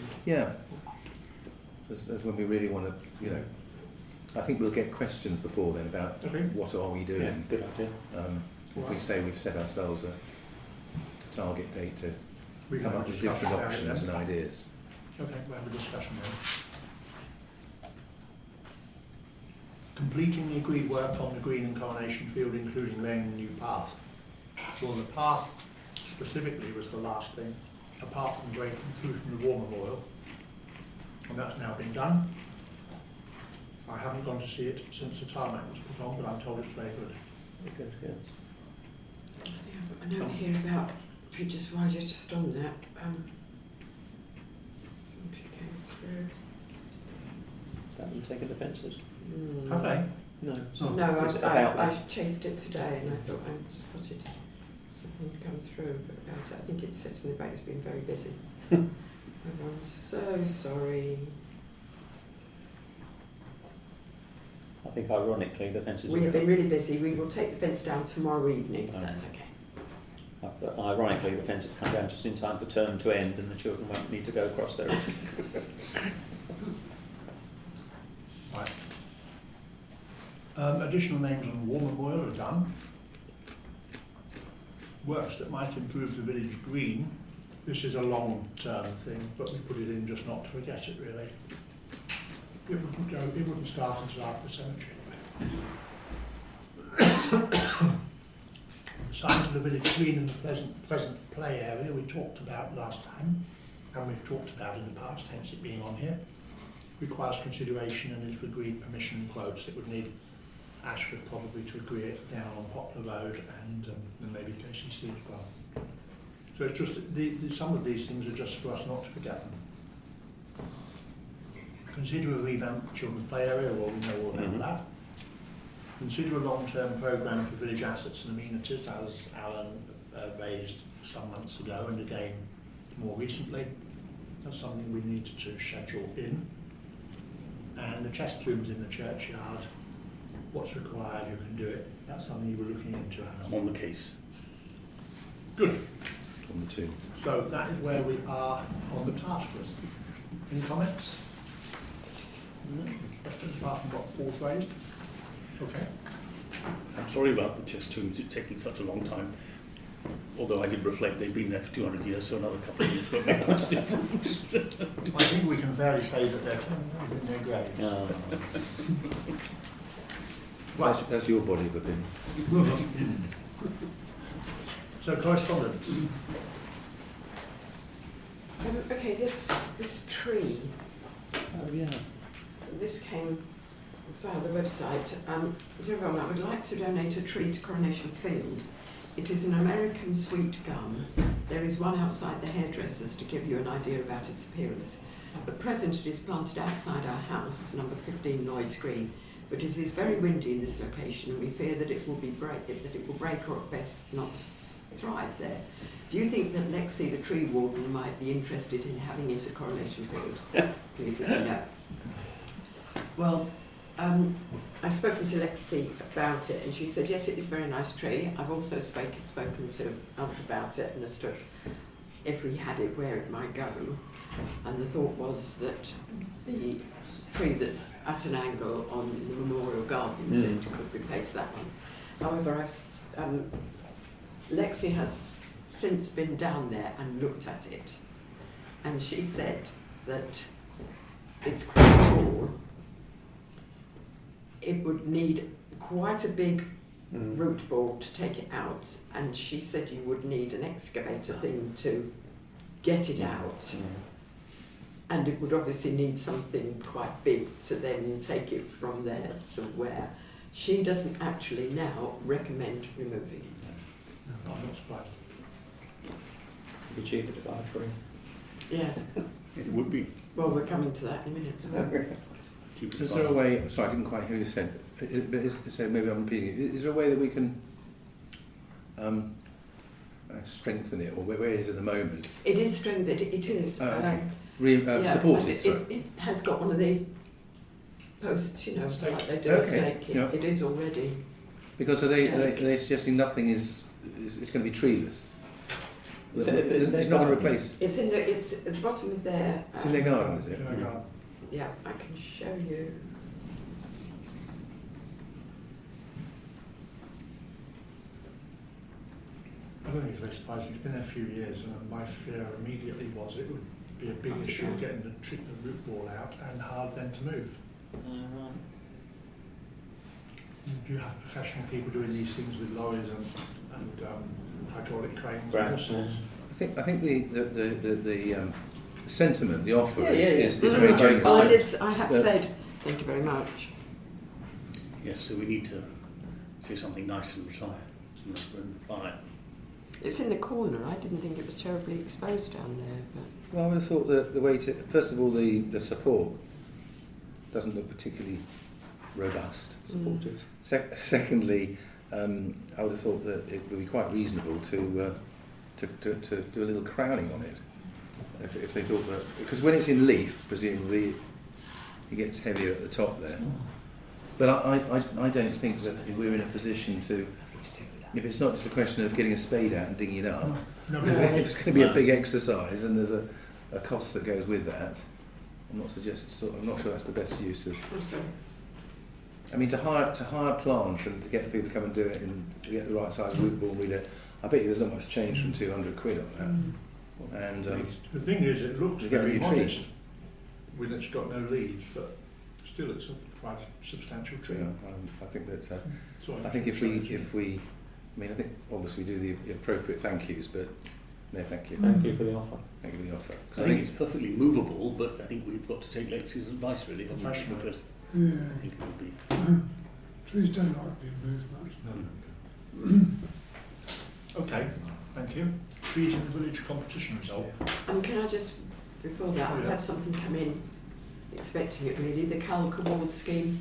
as when we really want to, you know. I think we'll get questions before then about what are we doing.
Yeah, good idea.
If we say we've set ourselves a target date to
We can
come
have
up
a
with
discussion
different
about it
options
then.
and ideas.
Okay, we'll have a discussion then. Completing the agreed work on the Green and Carnation Field, including laying a new path. Well, the path specifically was the last thing, apart from the inclusion of War Memorial, and that's now been done. I haven't gone to see it since the tarmac was put on, but I'm told it's very good.
Good, yes.
I know here about, if you just, while you're just on that, something came through.
Haven't taken the fences?
Have they?
No.
Oh.
No,
Is it about
I
that?
chased it today and I thought I spotted something come through about it. I think it said something about it's been very busy. Everyone's so sorry.
I think ironically the fences
We have been really busy. We will take the fence down tomorrow evening.
Oh.
That's okay.
But ironically the fences come down just in time for term to end and the children won't need to go across there.
Right. Additional names on War Memorial are done. Works that might improve the village green. This is a long-term thing, but we put it in just not to forget it really. It wouldn't start until after the cemetery anyway. Signs of the village green and the pleasant play area we talked about last time, and we've talked about in the past, hence it being on here. requires consideration and if agreed permission and quotes, it would need Ashford probably to agree it down on Poplar Road and maybe KCC as well. So it's just, some of these things are just for us not to forget them. Consider a revamped children's play area, well we know all about that. Consider a long-term programme for village assets and amenities, as Alan raised some months ago and again more recently. That's something we need to schedule in. And the chest rooms in the churchyard, what's required, you can do it. That's something you were looking into, Alan.
On the case.
Good.
On the two.
So that is where we are on the task list. Any comments? No. Questions apart from what Paul's raised? Okay.
I'm sorry about the chest tombs, it's taking such a long time. Although I did reflect they've been there for 200 years, so another couple of years won't make much difference.
I think we can fairly say that they're in their graves. Right.
That's your body of opinion.
So correspondence.
Okay, this tree,
Oh, yeah.
this came via the website. Dear Ron, I would like to donate a tree to Coronation Field. It is an American sweet gum. There is one outside the hairdresser's to give you an idea about its appearance. At present it is planted outside our house, number 15 Lloyd's Green, but it is very windy in this location and we fear that it will break or at best not thrive there. Do you think that Lexi, the tree warden, might be interested in having it at Coronation Field? Please let me know. Well, I've spoken to Lexi about it and she said yes, it is a very nice tree. I've also spoken to others about it and as to if we had it where it might go, and the thought was that the tree that's at an angle on the Memorial Gardens it could replace that one. However, Lexi has since been down there and looked at it and she said that it's quite tall. It would need quite a big root ball to take it out, and she said you would need an excavator thing to get it out, and it would obviously need something quite big to then take it from there to where. She doesn't actually now recommend removing it.
No, I'm not surprised.
It'd be cheaper to buy a tree.
Yes.
It would be.
Well, we're coming to that in a minute.
Is there a way, sorry I didn't quite hear you said, but so maybe I'm repeating it, is there a way that we can strengthen it, or where it is at the moment?
It is strengthened, it is.
Okay. Supported, sorry.
It has got one of the posts, you know, like they do a
Okay,
stake.
yeah.
It is already.
Because are they suggesting nothing is going to be treeless? It's not going to replace.
It's at the bottom of their.
It's in their garden, is it?
In our garden.
Yeah, I can show you.
I don't think it's very surprising. It's been there a few years, and my fear immediately was it would be a big issue getting the root ball out and hard then to move. Do you have professional people doing these things with lorries and hydraulic cranes and all sorts?
I think the sentiment, the offer is
No,
very generous.
I have said thank you very much.
Yes, so we need to say something nice and retire and buy it.
It's in the corner. I didn't think it was terribly exposed down there, but.
Well, I would have thought that the way to, first of all, the support doesn't look particularly robust.
Supportive.
Secondly, I would have thought that it would be quite reasonable to do a little crowning on it. If they thought that, because when it's in leaf, presumably it gets heavier at the top there. But I don't think that we're in a position to, if it's not just a question of getting a spade out and digging it up, if it's going to be a big exercise and there's a cost that goes with that, I'm not sure that's the best use of. I mean, to hire plant and to get people to come and do it and to get the right size root ball reader, I bet you there's not much change from 200 quid on that. And
the thing is, it looks
you get a
very
new tree.
modest when it's got no leaves, but still, it's a quite substantial tree.
Yeah, I think that's.
So
I think if we, I mean, I think obviously we do the appropriate thank yous, but No, thank you.
Thank you for the offer.
Thank you for the offer. 'Cause
I think it's perfectly movable, but I think we've got to take Lexi's advice really, haven't we?
Professional.
Because I
Yeah,
think it would be.
trees don't like being moved much.
Okay, thank you. Trees in the Village competition result.
Can I just, before that,
Oh,
I've
yeah.
had something come in, expecting it really, the Calc Award Scheme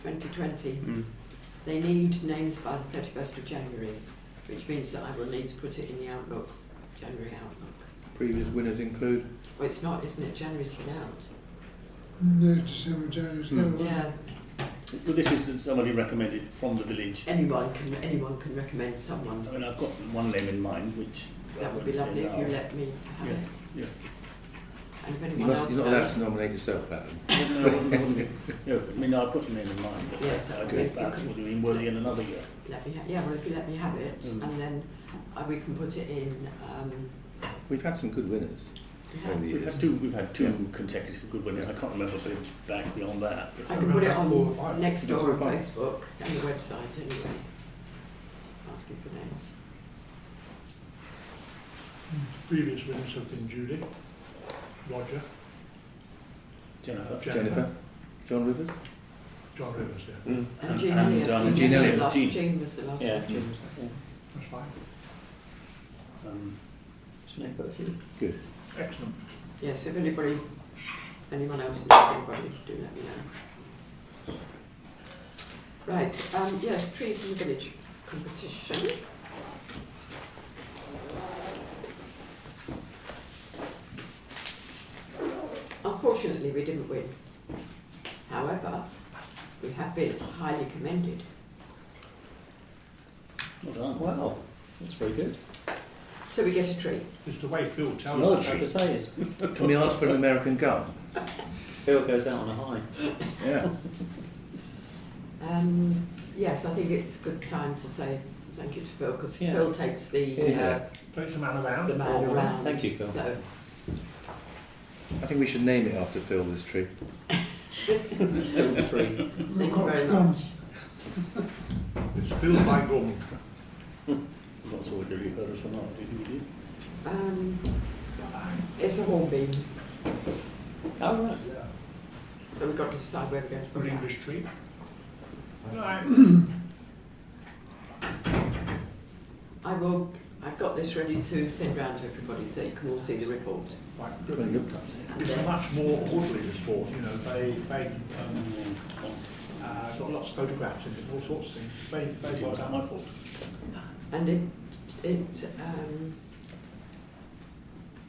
2020.
Mm.
They need names by the 31st of January, which means that I will need to put it in the Outlook, January Outlook.
previous winners include?
Well, it's not, isn't it? January's been out.
No, December, January,
Hmm.
Yeah,
Well, this is somebody recommended from the village.
anyone can recommend someone.
I mean, I've got one name in mind, which
That would be lovely if you let me have
Yeah,
it.
yeah.
And if
You
anyone
must,
else
you're not allowed
knows,
to nominate yourself, Alan.
No, I mean, I've got a name in mind, but
Yes,
I
okay,
think
you
perhaps
can-
would have been worthy in another year.
let me yeah, well, if you let me have it,
Mm.
and then we can put it in.
We've had some good winners
Yeah.
over the
We've
years.
had two consecutive good winners. I can't remember if they're back beyond that.
I can put it on
Fine.
next door on
Fine.
Facebook and the website anyway. Asking for names.
Previous winners have been Judy, Roger,
Jennifer.
Jennifer? John Rivers?
John Rivers, yeah.
Mm.
And Jean
and,
Elliott.
and
Jean Elliott.
Last,
Jean.
Jean was the last
Yeah,
one.
Jim, yeah.
That's fine.
Snake got a few.
Good.
Excellent.
Yes, if anyone else knows anybody, do let me know. Right, yes, trees in the village competition. Unfortunately, we didn't win. However, we have been highly commended.
Well done.
Wow, that's very good.
So we get a tree.
It's the way Phil tells
No,
us.
Like I say, it's,
Can we ask for an American gun?
Phil goes out on a high.
Yeah.
Yes, I think it's a good time to say thank you to Phil, because
Yeah.
Phil takes the
Yeah.
Takes a man around.
the man around.
Thank you, Phil.
So,
I think we should name it after Phil, this tree.
Phil the tree.
thank you
Got
very
guns.
much.
It's Phil by Gum.
I'm not sure whether you heard us or not. Did you?
It's a hornbeam,
Oh, right.
so we've got to decide where we're going to put
Good
it.
English tree. Right.
I've got this ready to send round to everybody so you can all see the report.
Right,
Very
good.
good.
And
It's a
then-
much more orderly report, you know, they got lots of photographs in it, all sorts of things, very well
Was that
done.
my fault?
And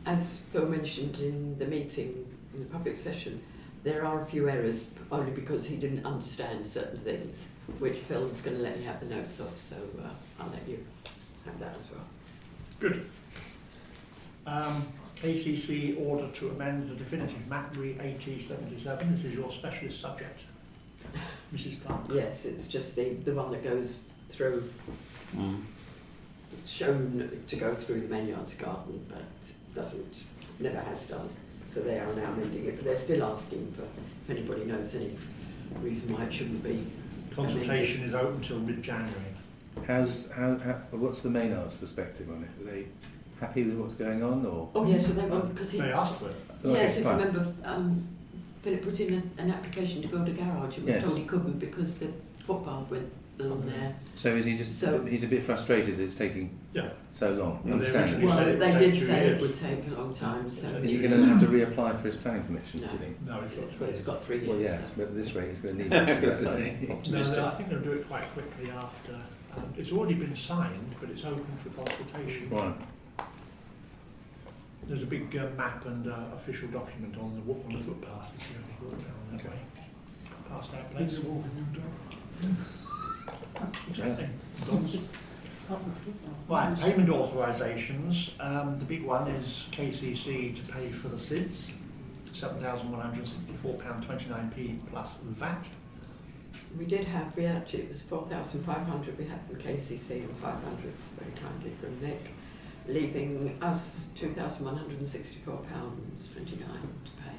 as Phil mentioned in the meeting, in the public session, there are a few errors, only because he didn't understand certain things, which Phil's going to let me have the notes of, so I'll let you have that as well.
Good. KCC order to amend the definitive map re AT77, this is your specialist subject, Mrs Clark.
Yes, it's just the one that goes through, it's shown to go through the Maynard's garden, but never has done. So they are now amending it, but they're still asking for if anybody knows any reason why it shouldn't be.
Consultation is open till mid-January.
What's the Maynard's perspective on it? Are they happy with what's going on, or?
Oh yes, so they want, because he,
They asked for it.
yes, if you
fine.
remember, Philip put in an application to build a garage and was
Yes.
told he couldn't because the footpath went along there.
So is he just?
So-
He's a bit frustrated that it's taking
Yeah.
so long.
Well, they
Understandably.
originally
Well,
said it would
they
take
did
2
say
years.
it would take a long time, so
They
Is
said
he going to have to reapply for his planning permission?
No.
Do you think?
No, it's got
well, it's got 3 years.
Well, yeah,
so.
but at this rate, he's going to need
I was
it.
gonna
isn't
say.
he?
No, I think they'll do it quite quickly after. It's already been signed, but it's open for consultation.
Right.
There's a big map and official document on the footpath if you ever walk down that
Okay.
way. Past that
Did
place.
you walk in your dog?
Exactly. Right, payment authorisations. The big one is KCC to pay for the SIDS, £7,164.29p plus VAT.
It was 4,500 we had from KCC and 500 very kindly from Nick, leaving us £2,164.29 to pay.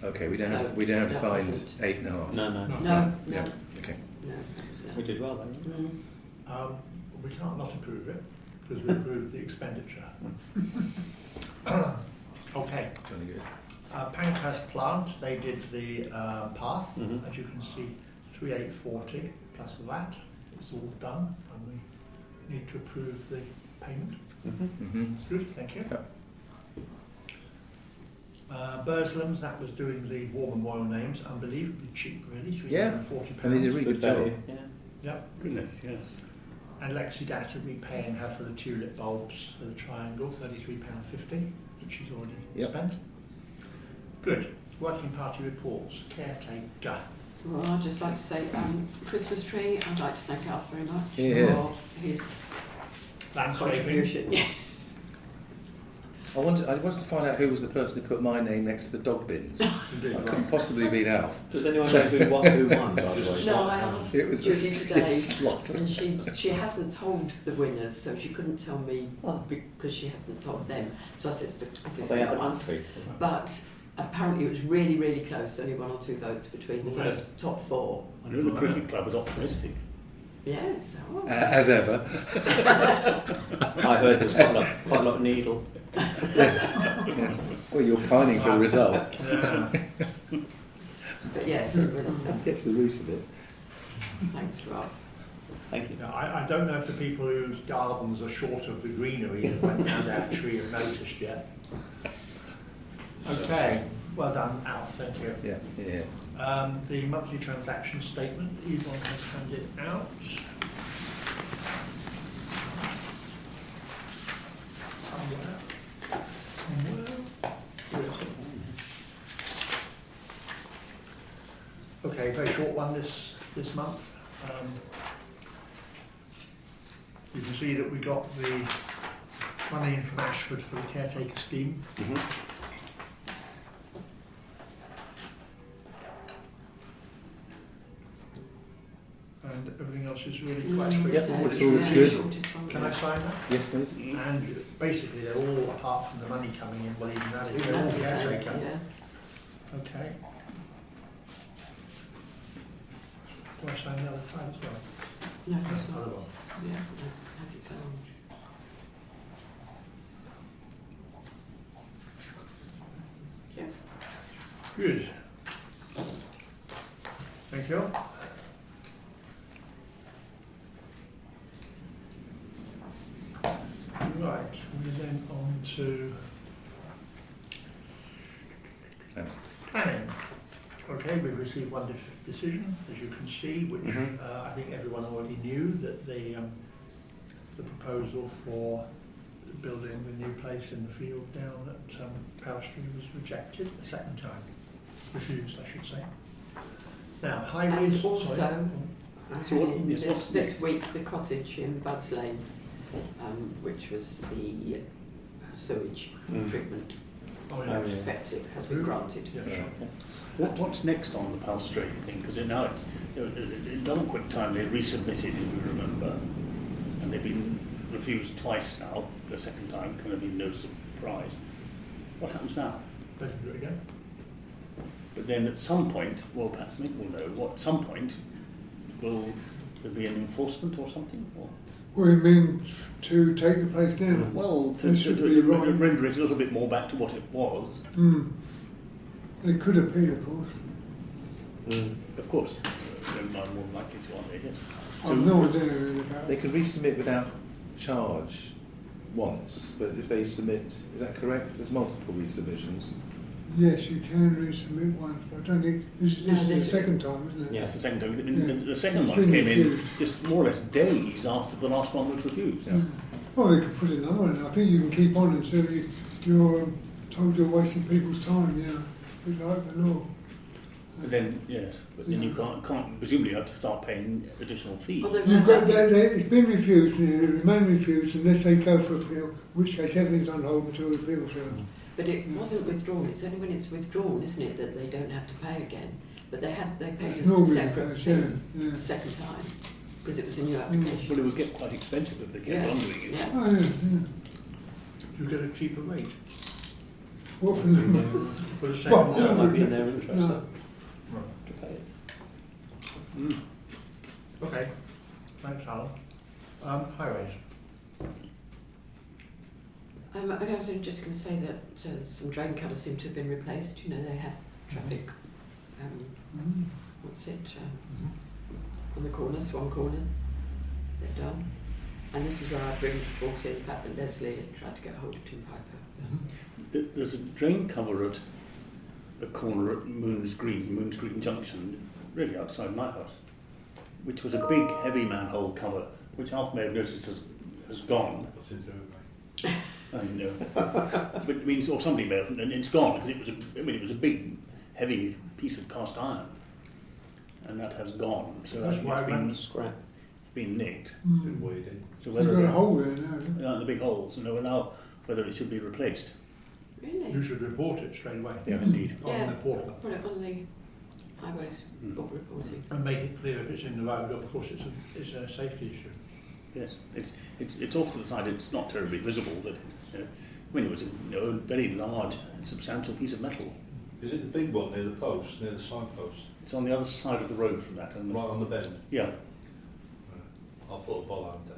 Okay, we don't
So
have to
that
find
wasn't-
8.5.
No, no.
No,
Yeah.
no,
Okay.
no, that was
We did well then.
mm.
We can't not approve it. because we approved the expenditure. Okay.
Jolly good.
Pankhurst Plant, they did the path,
Mhm.
as you can see, 3840 plus VAT. It's all done, and we need to approve the payment.
Mm-hmm.
Good, thank you.
Yep.
Burslams, that was doing the war memorial names, unbelievably cheap, really,
Yeah,
£340.
and they did a really good job.
value, yeah.
Yep.
Goodness, yes.
And Lexi Dat will be paying her for the tulip bulbs for the triangle, £33.50, which she's already
Yep.
spent. Good. Working party reports. Caretaker.
Well, I'd just like to say, Christmas tree, I'd like to thank Alf very much
Yeah.
for his
Landscaping.
contribution. Yeah.
I wanted to find out who was the person who put my name next to the dog bins.
Indeed,
I
right.
couldn't possibly have been Alf.
Does anyone know who won, by the way?
No, I asked
It was
Judy
the
today,
slot.
and she hasn't told the winners, so she couldn't tell me because she hasn't told them. So I said to
Are
obviously
they out of the
not us.
country?
But apparently it was really, really close. Only 1 or 2 votes between the
Right.
first top 4.
I know the cricket club is optimistic.
Yes. Oh.
As ever.
I heard there's quite a lot of needle.
Yes. Yes. Well, you're pining for the result.
Yeah.
But yes, it was.
Get to the root of it.
Thanks, Rob.
Thank you.
Now, I don't know if the people whose gardens are short of the greenery that went down that tree have noticed yet. Okay, well done, Alf, thank you.
Yeah, yeah.
The monthly transaction statement, Yvonne has handed out. Somewhere. Where is it? Okay, very short one this month. You can see that we got the money in from Ashford for the caretaker scheme. And everything else is really quite straightforward.
it's all good.
Can I sign that?
Yes, please.
And basically they're all, apart from the money coming in, well even that is, they're all
That's the same,
caretaker.
yeah.
Okay. Do I sign the other side as well?
No, it's
The
not.
other one.
Yeah, it has its own. Yeah.
Good. Thank you. Right, we're then on to planning. Okay, we've received one decision, as you can see, which I think everyone already knew, that the proposal for building the new place in the field down at Parish Street was rejected a second time. Refused, I should say. Now, highways...
And also,
sorry.
So what- yes, what's
this
next?
week, the cottage in Budds Lane, which was the sewage treatment
Oh, yeah.
perspective, has been granted.
Yeah, sure.
What's next on the Pal Street thing? Because now it's, in double quick time they resubmitted, if you remember, and they've been refused twice now. The second time, kind of been no surprise. What happens now?
They can do it again.
But then at some point, well, perhaps Mick will know. At some point, will there be an enforcement or something? Or?
Well, you mean to take the place down?
Well, to
There should be right.
render it a little bit more back to what it was.
They could appeal, of course.
Of course, they're more than likely to, aren't they? Yes.
I've no idea really about
They
it.
can resubmit without charge once, but if they submit, is that correct? There's multiple resubmissions.
Yes, you can resubmit once, but I don't think this
No,
is the
this-
second time, isn't it?
That's the second time. I mean,
Yeah.
the second
It's
one
been
came in
refused.
just more or less days after the last one was refused.
Yeah.
Well, they could put another one in. I think you can keep on until you're told you're wasting people's time, you know, a bit like the law.
But then, yes, but then you
Yeah.
can't presumably have to start paying additional fees.
Well, there's
You've got,
another-
it's been refused and it will remain refused unless they go for appeal, in which case everything's on hold until the appeal's heard.
But it wasn't withdrawn. It's only when it's withdrawn, isn't it, that they don't have to pay again. But they paid us a
Normally,
separate fee
yeah.
the second time because it was a new
Well,
application.
it would get quite expensive if they kept
Yeah.
on doing it.
Yeah.
Oh, yeah.
You get a cheaper rate
What for them?
for the
Well,
second
That
one.
might be in their interest
No.
to
Right.
pay it.
Okay, thanks Alan. Highways.
I was just going to say that some drain covers seem to have been replaced. You know, they had traffic, what's it, on the corner, Swan Corner, they've done. And this is where I brought in the fact that Leslie had tried to get hold of Tim Piper.
There's a drain cover at the corner at Moons Green Junction, really outside my house, which was a big, heavy manhole cover, which Alf may have noticed has gone.
What's it doing, mate?
I know. But it means, or somebody may have, and it's gone because it was a big, heavy piece of cast iron, and that has gone. So
That's
it's
why I
been
went-
Scrap.
been nicked.
Been weeded.
So
You've got a
whether
hole there now.
the big holes, and now whether it should be replaced.
Really?
You should report it straight away.
Yeah.
Indeed.
On
Yeah.
the portal.
Put it on the highways book reporting.
And make it clear if it's in the road, of course it's a safety issue.
Yes, it's off to the side. It's not terribly visible, but I mean, it was a very large, substantial piece of metal.
Is it the big one near the post, near the signpost?
It's on the other side of the road from that. And
Right on the bend?
yeah,
I'll put a bollard there.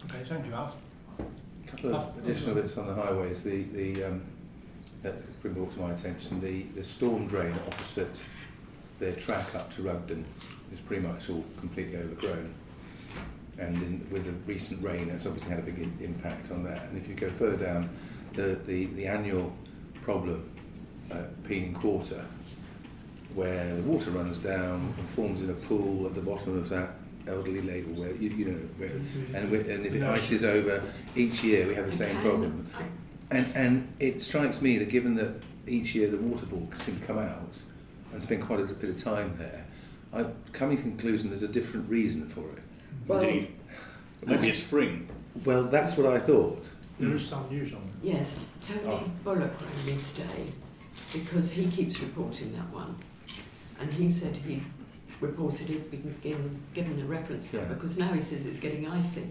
Okay, thank you, Alf.
A couple of additional bits on the highways. That bring brought to my attention the storm drain opposite their track up to Rugden is pretty much all completely overgrown, and with the recent rain, it's obviously had a big impact on that. And if you go further down, the annual problem at Peening Quarter, where the water runs down and forms in a pool at the bottom of that elderly lake, where and if it ices over each year, we have the same problem. And it strikes me that given that each year the water board seem to come out and spend quite a bit of time there, I'm coming to the conclusion there's a different reason for it.
Well,
indeed. Maybe a spring.
Well, that's what I thought.
There is some news on it.
Yes, Tony Bullock rang me today because he keeps reporting that one. And he said he reported it, we can give him a reference number, because now he says it's getting icy.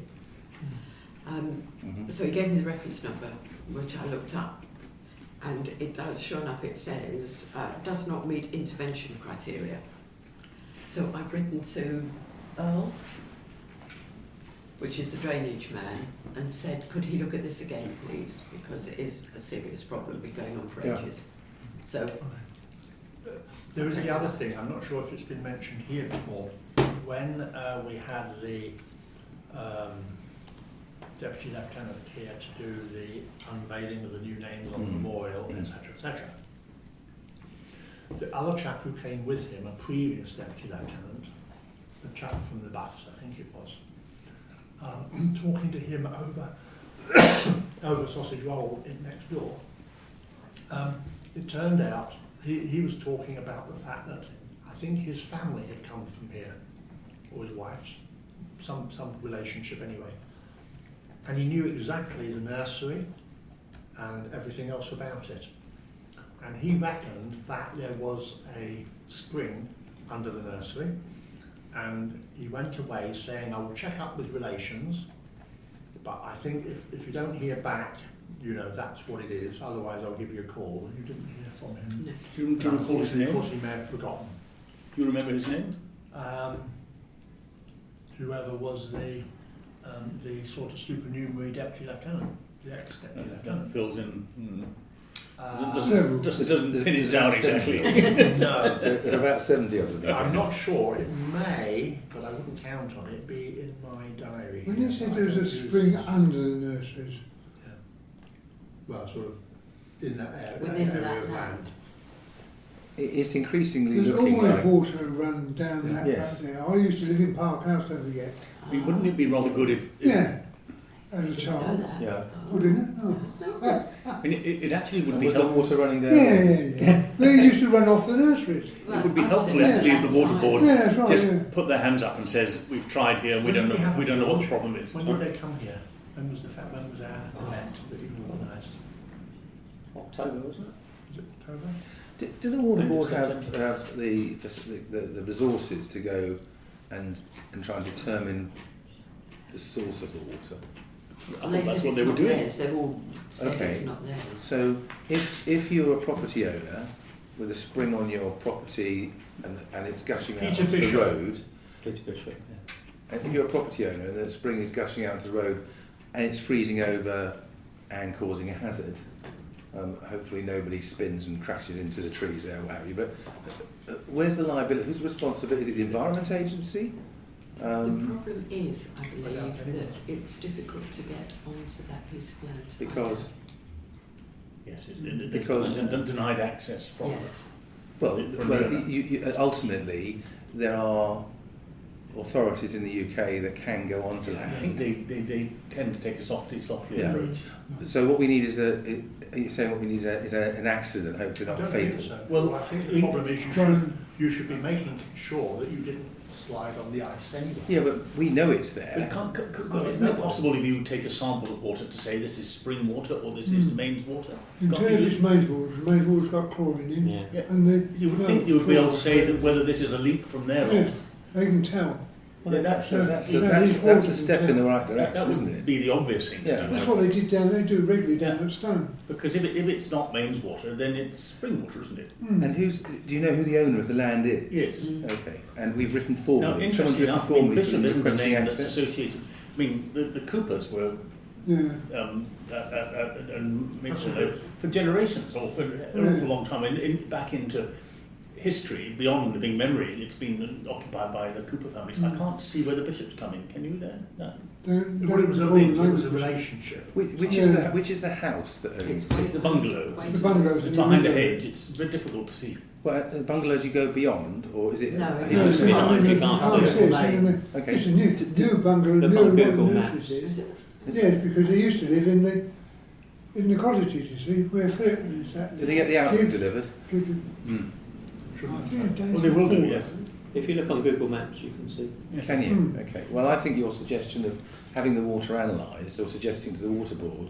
So he gave me the reference number, which I looked up. And it does, sure enough, it says, does not meet intervention criteria. So I've written to Earl, which is the drainage man, and said, could he look at this again, please? Because it is a serious problem, been going on for ages. So,
There is the other thing, I'm not sure if it's been mentioned here before. When we had the Deputy Lieutenant here to do the unveiling of the new names on the memorial, etc., etc., the other chap who came with him, a previous Deputy Lieutenant, the chap from the Buffs, I think it was, talking to him over sausage roll next door, it turned out he was talking about the fact that I think his family had come from here, or his wife's, some relationship anyway, and he knew exactly the nursery and everything else about it. And he reckoned that there was a spring under the nursery, and he went away saying, I will check up with relations, but I think if you don't hear back, you know, that's what it is, otherwise I'll give you a call. And you didn't hear from him.
no.
Do you recall his
Of
name?
course he may have forgotten.
Do you remember his name?
Whoever was the sort of supernumerary deputy lieutenant, the ex-deputy
That
lieutenant.
fills in.
Several.
Doesn't pin it down exactly.
No,
There are about 70 of them.
I'm not sure. It may, but I wouldn't count on it, be in my diary.
When you said there was a spring under the nurseries,
Yeah. Well, sort of in that area,
Within
area
that
of
land.
land.
It's increasingly
there's
looking
always
like...
water run down that
Yes.
back there. I used to live in Park House, don't forget.
I mean, wouldn't it be rather good if
Yeah, as a
Didn't know
child.
that.
Yeah.
Oh.
Wouldn't it? Oh.
I mean, it actually would be
Was the
helpful.
water running down?
Yeah. They used to run off the nurseries.
It would be
I'd
helpful
say
actually if the water
outside.
board
Yeah, that's right,
just
yeah.
put their hands up and says, "We've tried here, and we
When
don't
did we have
know
it,
what the
George?
problem is."
When did they come here? When was our event that you organised?
October, wasn't it?
Was it October?
Do the water board have the resources to go and try and determine the source of the water?
I
Well,
thought
they
that's
said
what
it's
they were
not
doing.
theirs. They've all said
Okay.
it's not theirs.
So if you're a property owner with a spring on your property and it's gushing out
Peter
onto the
Bishop.
road,
Peter Bishop, yeah.
and if you're a property owner and the spring is gushing out into the road and it's freezing over and causing a hazard. Hopefully nobody spins and crashes into the trees there, what have you. But where's the liability? Whose responsibility? Is it the Environment Agency?
The problem is, I
Without
believe,
anyone.
that it's difficult to get onto that piece of land. to find
Because,
out.
Yes,
Because-
there's denied access from
Yes.
well,
From
well
the-
ultimately, there are authorities in the UK that can go onto
I
that.
think they tend to take a softly
Yeah.
approach.
So what we need is you're saying what we need is an accident, hopefully
I
not
don't
fatal.
think so.
Well,
I think
we-
the problem is
Trying
you should be making sure that you didn't slide on the ice anyway.
Yeah, but we know it's
But
there.
isn't it possible if you take a sample of water to say this is spring water or this is mains water?
You can
Can't
tell
you
if
do
it's
it?
mains water. Mains water's got chlorine in.
Yeah.
Yeah.
And
You would think you would be able to say that whether this is a leak from there
Yeah,
or
they can tell.
Well, that's
That's a step in the right
that
direction, isn't
would
it?
be the obvious thing
Yeah.
to do.
That's what they did down. They do regularly down at Stone.
Because if it's not mains water, then it's spring water, isn't it?
And do you know who the owner of the land is?
Yes.
Okay. And we've written
Now,
formally. Someone's
interestingly
written
enough,
formally to
Bishop
them
isn't the
requesting
name that's
access.
associated. I mean, the Coopers were
Yeah.
and for generations or for an awful long time, back into history, beyond living memory, it's been occupied by the Cooper family. So I can't see where the bishops come in. Can you there? No.
Well, it was a link, it was a relationship.
Which is the house that owns?
It's the bungalow.
The bungalows.
It's behind a hedge. It's very difficult to see.
Well, bungalows you go beyond, or is it?
No,
I
it's
think
No,
it's
it's
behind,
not.
you can't
Oh,
see
it's
it.
it's
Okay.
it's a new bungalow,
Look
newer
on
one
Google
than
Maps.
this is.
Is it?
Yes, because they used to live in the cottages, you see, where Philip lives at.
Did they get the outlook delivered?
I think
Well, they will do, yes.
If you look on Google Maps, you can see.
Can you?
Hmm.
Okay. Well, I think your suggestion of having the water analysed, or suggesting to the water board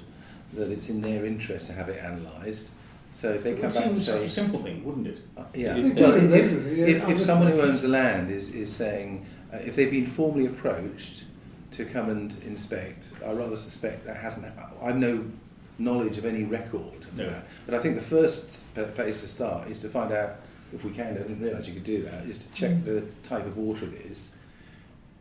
that it's in their interest to have it analysed. So if they
It
come
would
back and
seem such
say,
a simple thing, wouldn't it?
yeah.
They do
Well,
it
if,
regularly, yeah.
if someone who owns the land is saying, if they've been formally approached to come and inspect, I rather suspect that hasn't. I've no knowledge of any record of
No.
that. But I think the first place to start is to find out, if we can, I didn't realise you could do that, is to check the type of water it is.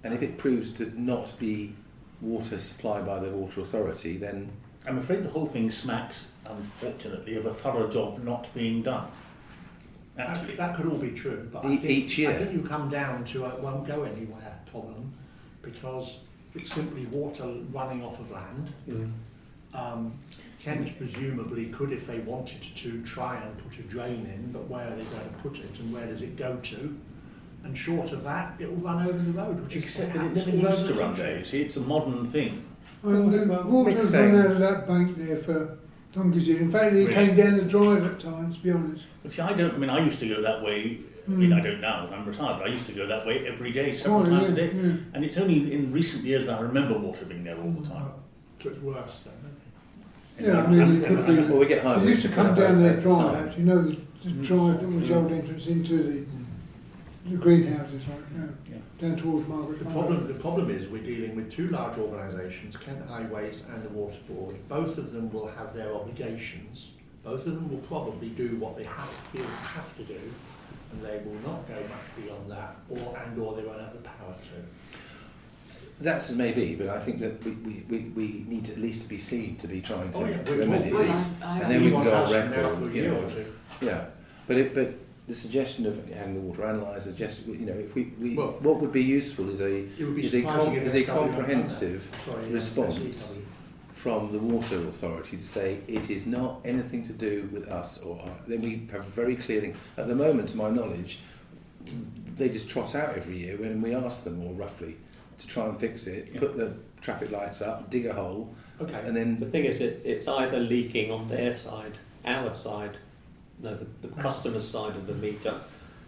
And if it proves to not be water supplied by the Water Authority, then
I'm afraid the whole thing smacks, unfortunately, of a thorough job not being done. Actually.
That could all be true, but I think,
Each year.
I think you come down to a won't go anywhere problem, because it's simply water running off of land. Kent presumably could, if they wanted to, try and put a drain in, but where are they going to put it and where does it go to? And short of that, it will run over the road, which
Except
is
that it
happens
never
all
used
over
to
the
run
country.
there, you see, it's a modern thing.
And the
Well,
water's
mixing.
run out of that bank there for donkeys years. In fact, it
Really?
came down the drive at times, to be honest.
But see, I used to go that way, I mean, I don't now, I'm retired, but I used to go that way every day, several
Oh,
times a
yeah,
day.
yeah.
And it's only in recent years that I remember water being there all the time.
So it's worse then, isn't it?
Yeah, I mean, it could be.
well, we get high.
It used to come down their drive, actually, you know, the
Mm.
drive that was the old entrance into the greenhouses, right,
Yeah.
down towards Margaret.
The problem is we're dealing with two large organisations, Kent Highways and the Water Board. Both of them will have their obligations. Both of them will probably do what they feel they have to do, and they will not go much beyond that, or they won't have the power to.
That's as may be, but I think that we need to at least to be seen to be trying to
Oh, yeah, we
remedy
will.
this.
I
And then we can go on
Anyone has from now
record,
for a
you
year
know.
or two.
Yeah, but the suggestion of having the water analysed, you know, if we
Well,
what would be useful is
It would be
is a
surprising if SW hadn't done that.
comprehensive
Sorry,
response
SW.
from the Water Authority to say it is not anything to do with us or then we have a very clear thing. At the moment, to my knowledge, they just trot out every year when we ask them, or roughly, to try and fix it,
Yeah.
put the traffic lights up, dig a hole,
Okay.
and then
The thing is, it's either leaking on their side, our side, no, the customer's side of the meter,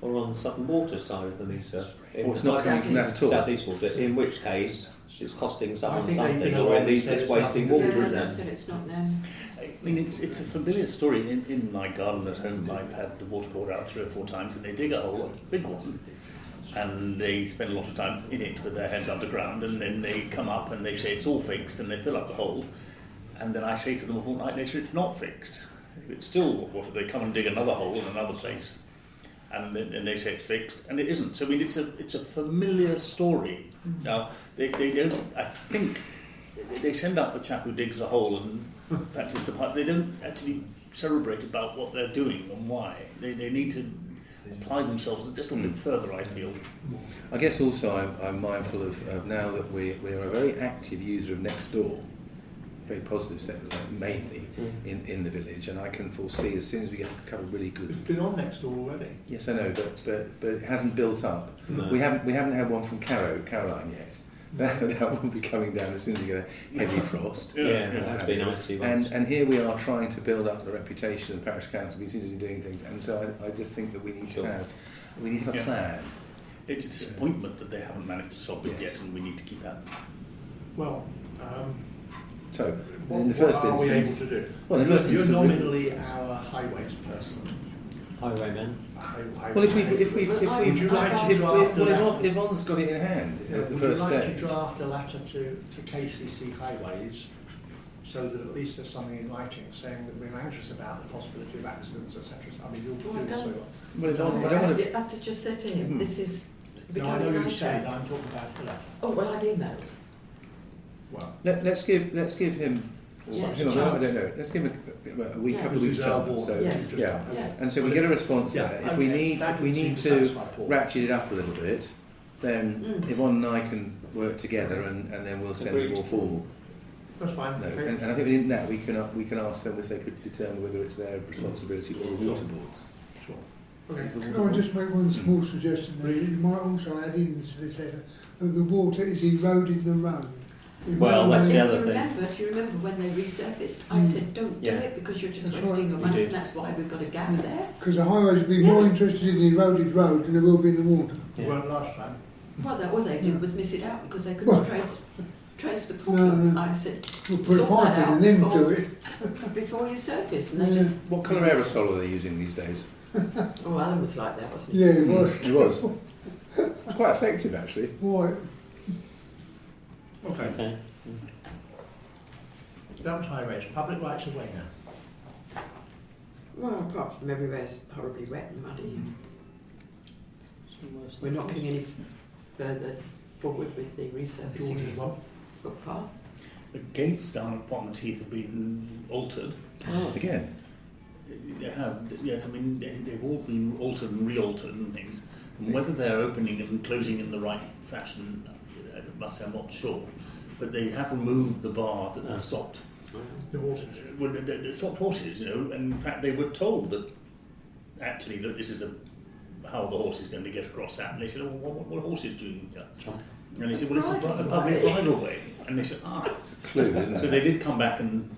or on the Southern Water side of the meter.
or it's not coming from that at all.
Southeast Water, in which case it's costing someone
think they've
something,
been
or
along
at least
and said
it's
it's
wasting
nothing to do
water,
with
Yeah,
isn't
they
it?
said it's not them.
I mean, it's a familiar story. In my garden at home, I've had the water board out 3 or 4 times, and they dig a hole, a big one, and they spend a lot of time in it with their heads underground, and then they come up and they say it's all fixed, and they fill up the hole, and then I say to them a fortnight later, it's not fixed. It's still water. They come and dig another hole in another place, and they say it's fixed, and it isn't. So I mean, it's a familiar story. Now they don't. I think they send out the chap who digs the hole and patches the pipe. They don't actually celebrate about what they're doing and why. They need to apply themselves just a little bit further, I feel.
I guess also I'm mindful of now that we are a very active user of Nextdoor, very positive sector, mainly in the village, and I can foresee as soon as we get a couple of really good.
It's been on next door already.
Yes, I know, but it hasn't built up.
No.
We haven't had one from Caroline yet. That will be coming down as soon as we get a heavy frost.
Yeah, it has been icy once.
And here we are trying to build up the reputation of the parish council. We seem to be doing things, and so I just think that we need to have a
Yeah.
plan.
It's a disappointment that they haven't managed to solve it
Yes.
yet, and we need to keep at them.
Well,
So,
what,
in the first
what are we able
instance,
to do?
well, in the first
You're
instance,
nominally our highways person.
Highwayman.
well, if
Would you like to draft a letter?
Yvonne's got it in hand at the
Would you
first
like
stage.
to draft a letter to KCC Highways so that at least there's something in writing saying that we're anxious about the possibility of accidents, etc. I mean, you'll
Well,
do this.
done.
Well, Yvonne, I don't want to.
I've just said to him, this is
No, I
becoming
know
a
you said,
nightmare.
I'm talking about the letter.
Oh, well, I've emailed.
Well,
Let's give him.
Yeah,
hang on, I
chance.
don't know. Let's give him a week,
Yeah.
couple of weeks chance. So
Yes.
yeah.
Yeah.
And so we get a response there. If we need to ratchet it up a little bit, then Yvonne and I can work together, and then we'll send it more formal.
That's fine.
No,
Okay.
and I think within that we can ask them if they could determine whether it's their responsibility or the water boards.
Sure. Okay.
Can I just make one small suggestion there? You might also add into this letter that the water is eroding the road. It
Well,
may-
that's the
If
other
you
thing.
remember, if you remember when they resurfaced, I said, don't do
Yeah.
it because you're just
That's
wasting
right.
your
You
money,
did.
and that's why we've got a gap there.
Because the highways will be more
Yeah.
interested in the eroded road than they will be in the water.
We
Yeah.
weren't last time.
Well, all they did was miss it out because they couldn't trace the problem.
No.
I said,
We'll put a
Sort that
pipe in
out
and then
before-
do it.
before you surface, and they
Yeah.
just...
What colour aerosol are they using these days?
Oh, Alan was like that, wasn't he?
Yeah, it was.
It was. It's quite effective actually.
Right.
Okay.
Okay.
That was highways. Public rights of way now.
Well, apart from everywhere's horribly wet and muddy. We're not getting any further forward with the
George's
resurfacing
one.
footpath.
The gates down at Potter's Heath have been altered.
Again.
They have, yes, I mean, they've all been altered and re-altered and things. And whether they're opening and closing in the right fashion, I must say I'm not sure. But they have removed the bar that stopped.
The horses.
Well, they stopped horses, you know, and in fact they were told that actually, look, this is how the horse is going to get across that. And they said, oh, what are horses doing here? And they said, well, it's a public bridle way. And they said,
It's a clue, isn't
So
it?
they did come back and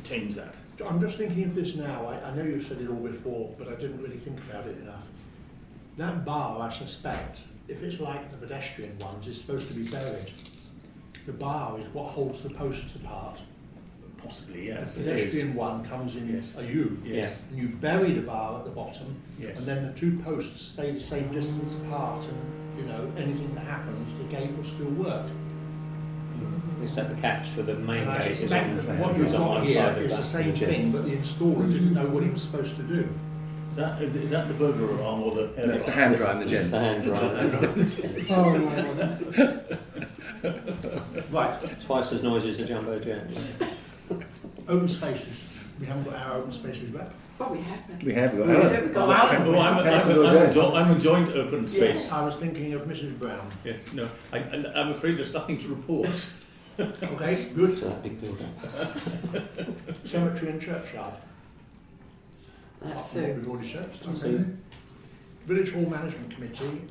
change that.
I'm just thinking of this now. I know you've said it all before, but I didn't really think about it enough. That bar, I suspect, if it's like the pedestrian ones, is supposed to be buried. The bar is what holds the posts apart.
Possibly, yes.
The pedestrian one comes in
Yes.
a U,
Yes.
and you bury the bar at the bottom,
Yes.
and then the two posts stay the same distance apart, and you know anything that happens, the gate will still work.
Except the catch for the main
And I
gate is
suspect
on
that what you've
is on
got
one
here
side of
is the
that.
same thing, but the installer didn't know what he was supposed to do.
Is that the burglar alarm or the...
No, it's the hand drying the
It's
gents.
the hand dryer.
Oh, no.
Right,
Twice as noisy as a jumbo jet.
open spaces. We haven't got our open spaces rep.
Well, we have.
We have got
Well,
Alan.
don't we got
Well,
Alan?
Oh, I'm a joint open space.
Yes.
I was thinking of Mrs. Brown.
Yes, no, I'm afraid there's nothing to report.
Okay, good.
So that big building.
Cemetery and churchyard.
That's
What
so.
we've already said.
Okay.
Village Hall Management Committee,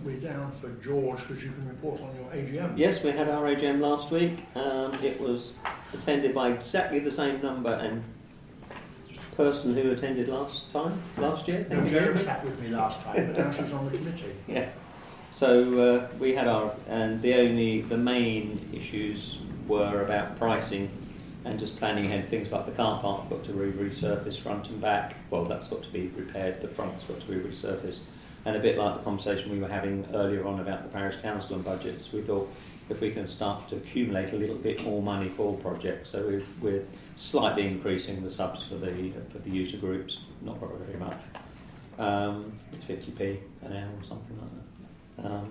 we're down for George because you can report on your AGM.
Yes, we had our AGM last week. It was attended by exactly the same number and person who attended last year.
Now, Joan sat with me last time, but now she's on the committee.
Yeah. So we had and the main issues were about pricing and just planning ahead. Things like the car park got to be resurfaced front and back. Well, that's got to be repaired. The front's got to be resurfaced. And a bit like the conversation we were having earlier on about the parish council and budgets, we thought if we can start to accumulate a little bit more money for projects, so we're slightly increasing the subs for the user groups, not very much. It's 50p an hour or something like that.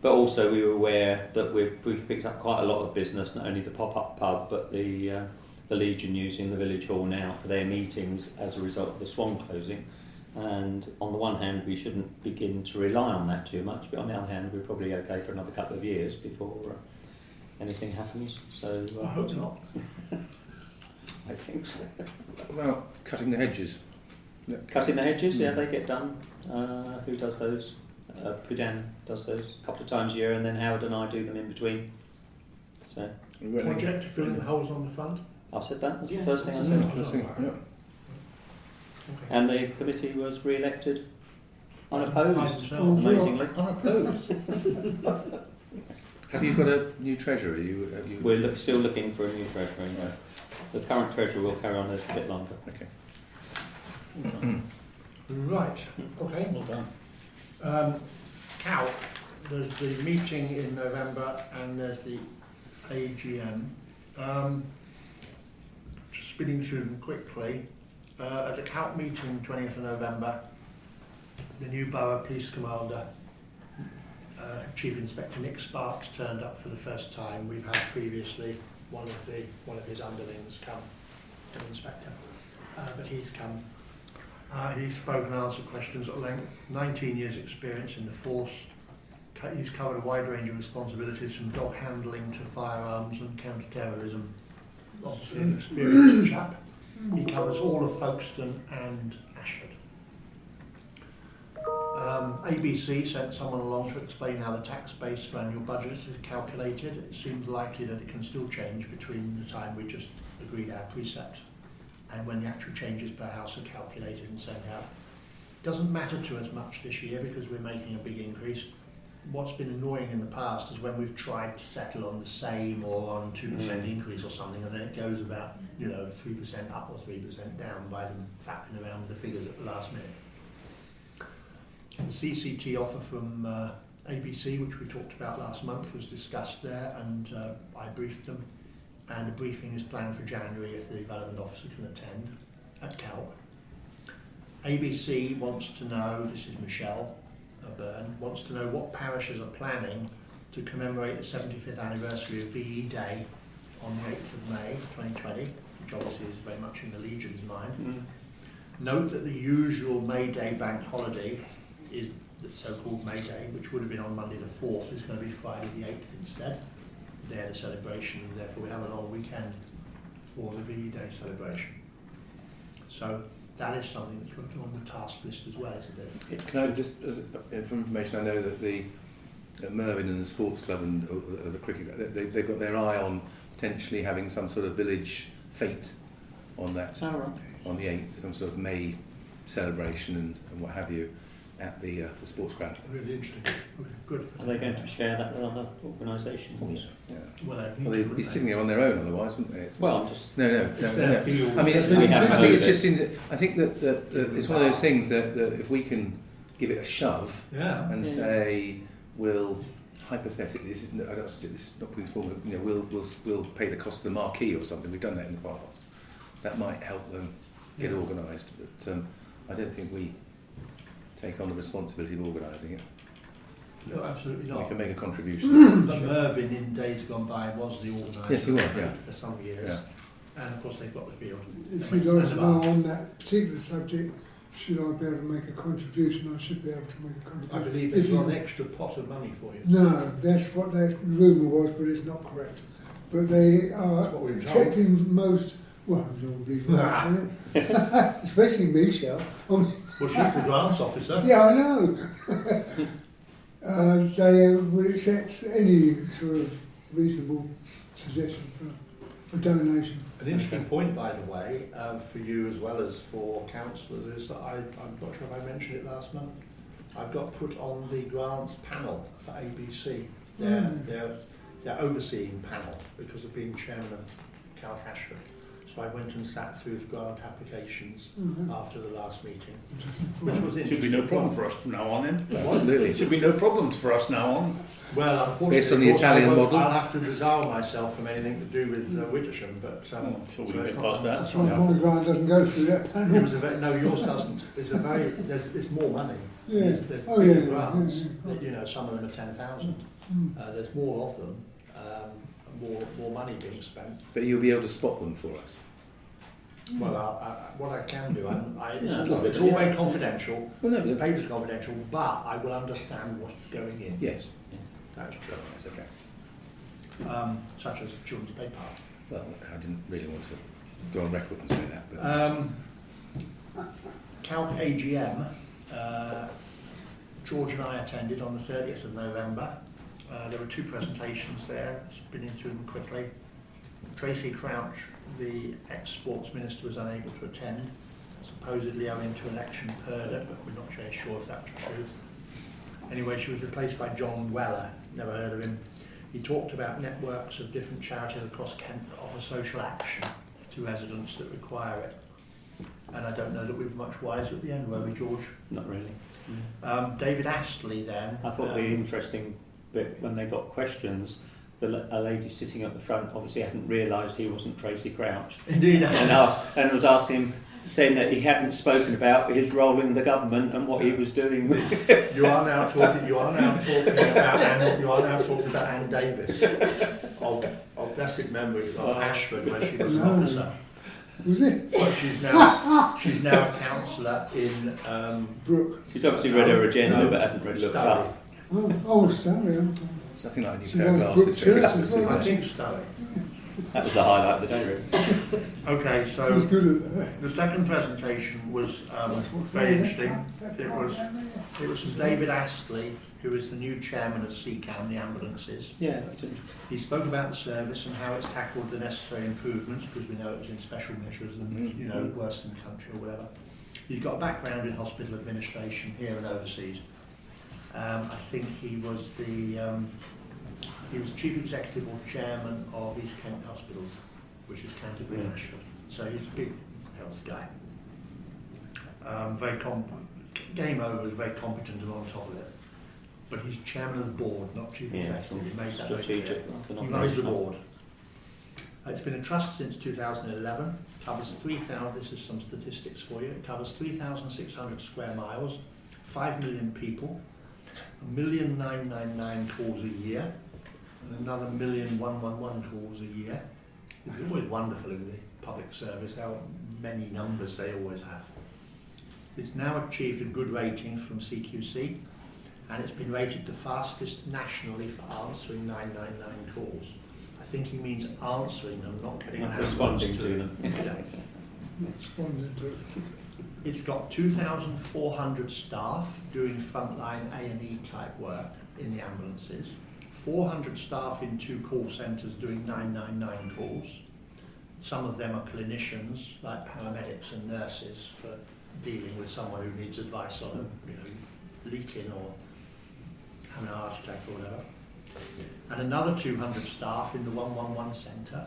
But also we were aware that we've picked up quite a lot of business, not only the pop-up pub, but the Legion using the village hall now for their meetings as a result of the Swan closing. And on the one hand, we shouldn't begin to rely on that too much, but on the other hand, we're probably okay for another couple of years before anything happens. So
I hope not.
I think so.
Well, cutting the hedges.
Cutting the hedges, yeah, they get done. Who does those? Pudan does those a couple of times a year, and then Howard and I do them in between. So
Project to fill in the holes on the front.
I said that. That's
Yeah.
the first thing I
Yeah.
said.
First thing, yeah.
Okay.
And the committee was re-elected
By
unopposed,
themselves.
amazingly.
Unopposed.
Have you got a new treasurer? Have you?
We're still looking for a new treasurer. Yeah. The current treasurer will carry on a little bit longer.
Okay.
Right, okay.
Well done.
CALC, there's the meeting in November and there's the AGM. Just spinning through them quickly. At the CALC meeting 20th of November, the new Borough Police Commander, Chief Inspector Nick Sparks, turned up for the first time. We've had previously one of his underlings come, an inspector, but he's come. He's spoken and answered questions at length. 19 years experience in the force. He's covered a wide range of responsibilities from dog handling to firearms and counter-terrorism. Obviously an experienced chap. He covers all of Folkestone and Ashford. ABC sent someone along to explain how the tax base for annual budget is calculated. It seems likely that it can still change between the time we just agreed our precept and when the actual changes per house are calculated and sent out. Doesn't matter to us much this year because we're making a big increase. What's been annoying in the past is when we've tried to settle on the same or on 2% increase or something, and then it goes about 3% up or 3% down by them faffing around with the figures at the last minute. The CCT offer from ABC, which we talked about last month, was discussed there, and I briefed them. And a briefing is planned for January if the relevant officer can attend at CALC. ABC wants to know, this is Michelle Byrne, wants to know what parishes are planning to commemorate the 75th anniversary of VE Day on the 8th of May 2020, which obviously is very much in the Legion's mind. Note that the usual May Day bank holiday is the so-called May Day, which would have been on Monday the 4th, is going to be Friday the 8th instead. Day of the celebration, and therefore we have a long weekend for the VE Day celebration. So that is something that's going to come on the task list as well, isn't it?
Can I just, for information, I know that Mervyn and the Sports Club and the cricket, they've got their eye on potentially having some sort of village fete on that, on the 8th, some sort of May celebration and what have you at the sports ground.
Really interesting. Good.
Are they going to share that with other organisations?
Yeah.
Well,
They'd be sitting there on their own otherwise, wouldn't they?
Well, I'm just...
No.
their field.
I mean, it's,
We haven't
I think it's
heard
just I think that it's one of those things that if we can give it a shove
Yeah.
and say we'll hypothetically, this is I don't suggest this is not putting this forward. We'll pay the cost of the marquee or something. We've done that in the past. That might help them get organised, but I don't think we take on the responsibility of organising it.
No, absolutely
We
not.
can make a contribution.
But Mervyn in days gone by was the organiser
Yes, he was, yeah.
for some years.
Yeah.
And of course they've got the field.
If you'd like to know on that particular subject, should I be able to make a contribution, I should be able to make a
I
contribution.
believe
If
they've
you-
got an extra pot of money for you.
No, that's what the rumour was, but it's not correct. But they are
That's what we've been
accepting most, well, I don't believe that, isn't it? Especially Michelle.
Well, she's the grants officer.
Yeah, I know. They would accept any sort of reasonable suggestion for donation.
An interesting point, by the way, for you as well as for councillors, is that I'm not sure if I mentioned it last month. I've got put on the grants panel for ABC. Their overseeing panel because of being chairman of CALC Ashford. So I went and sat through the grant applications after the last meeting, which was interesting.
Should be no problem for us from now on then.
Absolutely.
Should be no problems for us now on.
Well, unfortunately,
Based on the
of course,
Italian
I'll
model?
have to disavow myself from anything to do with Wittersham, but
I'm sure we can
it's
get
not
past that.
That's why my grant doesn't go through that
It
panel.
was no, yours doesn't. It's a very there's more money.
Yeah.
There's
Oh,
bigger
yeah,
grants,
yeah, yeah.
that, you know, some of them are 10,000. There's more of them, more money being spent.
But you'll be able to spot them for us.
Well, what I can do,
Yeah,
it's all very confidential.
Well, no,
The
but-
paper's confidential, but I will understand what's going in.
Yes.
That's true.
That's okay.
Such as children's play park.
Well, I didn't really want to go on record and say that, but
Calc AGM, George and I attended on the 30th of November. There were two presentations there, spinning through them quickly. Tracy Crouch, the ex-sports minister, was unable to attend, supposedly owing to election purdah, but we're not very sure if that's true. Anyway, she was replaced by John Weller, never heard of him. He talked about networks of different charities across Kent that offer social action to residents that require it. And I don't know that we were much wiser at the end, were we, George?
Not really.
David Astley then.
I thought the interesting bit when they got questions, a lady sitting at the front obviously hadn't realised he wasn't Tracy Crouch,
Indeed.
and was asking him, saying that he hadn't spoken about his role in the government and what he was doing.
You are now talking about Anne Davis of blessed memory of Ashford, where she was an officer.
Was it?
But she's now a councillor in
Brooke.
She's obviously read her agenda but hadn't read looked
Stowe.
up.
Oh, sorry.
something like a new
She
pair of
won't
glasses
book
for
church
Christmas,
as well.
isn't
I
it?
think Stowe.
That was the highlight of the day, really.
Okay,
She's
so
good at that.
the second presentation was very interesting. It was from David Astley, who is the new chairman of CCAM, the ambulances.
Yeah, that's interesting.
He spoke about the service and how it's tackled the necessary improvements, because we know it was in special measures and, you know, worse than the country or whatever. He's got a background in hospital administration here and overseas. I think he was chief executive or chairman of East Kent Hospital, which is Canterbury and Ashford. So he's a big health guy. Game over is very competent and on top of it. But he's chairman of the board, not chief executive. He made that very clear.
Strategic.
He runs the board. It's been a trust since 2011. Covers 3,000. This is some statistics for you. It covers 3,600 square miles, 5 million people, 1,999 calls a year, and another 1,111 calls a year. It's always wonderful in the public service how many numbers they always have. It's now achieved a good rating from CQC, and it's been rated the fastest nationally for answering 999 calls. I think he means answering them, not getting an answer
Responding to them.
Yeah.
Responded to it.
It's got 2,400 staff doing frontline A&E type work in the ambulances, 400 staff in 2 call centres doing 999 calls. Some of them are clinicians, like paramedics and nurses, for dealing with someone who needs advice on a leaking or having a heart attack or whatever. And another 200 staff in the 111 centre.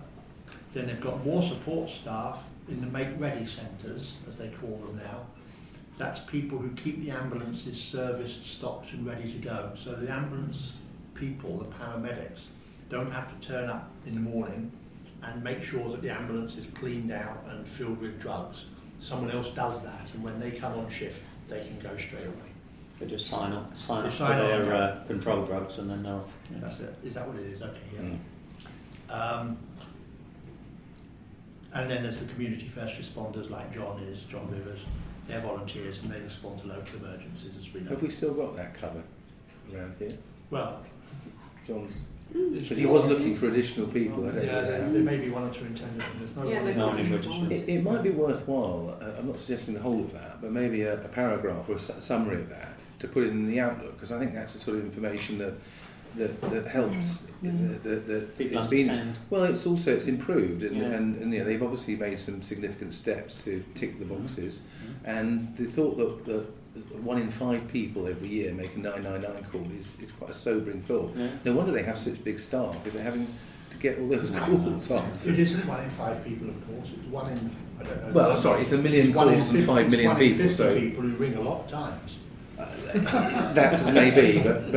Then they've got more support staff in the make-ready centres, as they call them now. That's people who keep the ambulances serviced, stocked and ready to go. So the ambulance people, the paramedics, don't have to turn up in the morning and make sure that the ambulance is cleaned out and filled with drugs. Someone else does that, and when they come on shift, they can go straight away.
They just sign up
They
for
sign on,
their control drugs and then they're off. Yeah.
That's it. Is that what it is? Okay, yeah. And then there's the community first responders like John Rivers. They're volunteers and they respond to local emergencies, as we know.
Have we still got that cover around here?
Well,
John's... Because he was looking for additional people, I don't
yeah,
know.
there may be 1 or 2 intended. There's no
Yeah,
one
they've
No,
got
in
additional
registers.
It might be worthwhile, I'm not suggesting the whole of that, but maybe a paragraph or a summary of that to put in the Outlook, because I think that's the sort of information that helps. That
People
it's been
understand.
well. It's improved, and,
Yeah.
and you know, they've obviously made some significant steps to tick the boxes, and the thought that 1 in 5 people every year make a 999 call is quite a sobering thought.
Yeah.
No wonder they have such big staff if they're having to get all those calls answered.
It isn't 1 in 5 people, of course. It's 1 in, I don't know.
Well, sorry, it's 1 million
It's 1 in
calls and
50
5 million
it's 1 in
people.
50
So
people who ring a lot of times.
That's as may be, but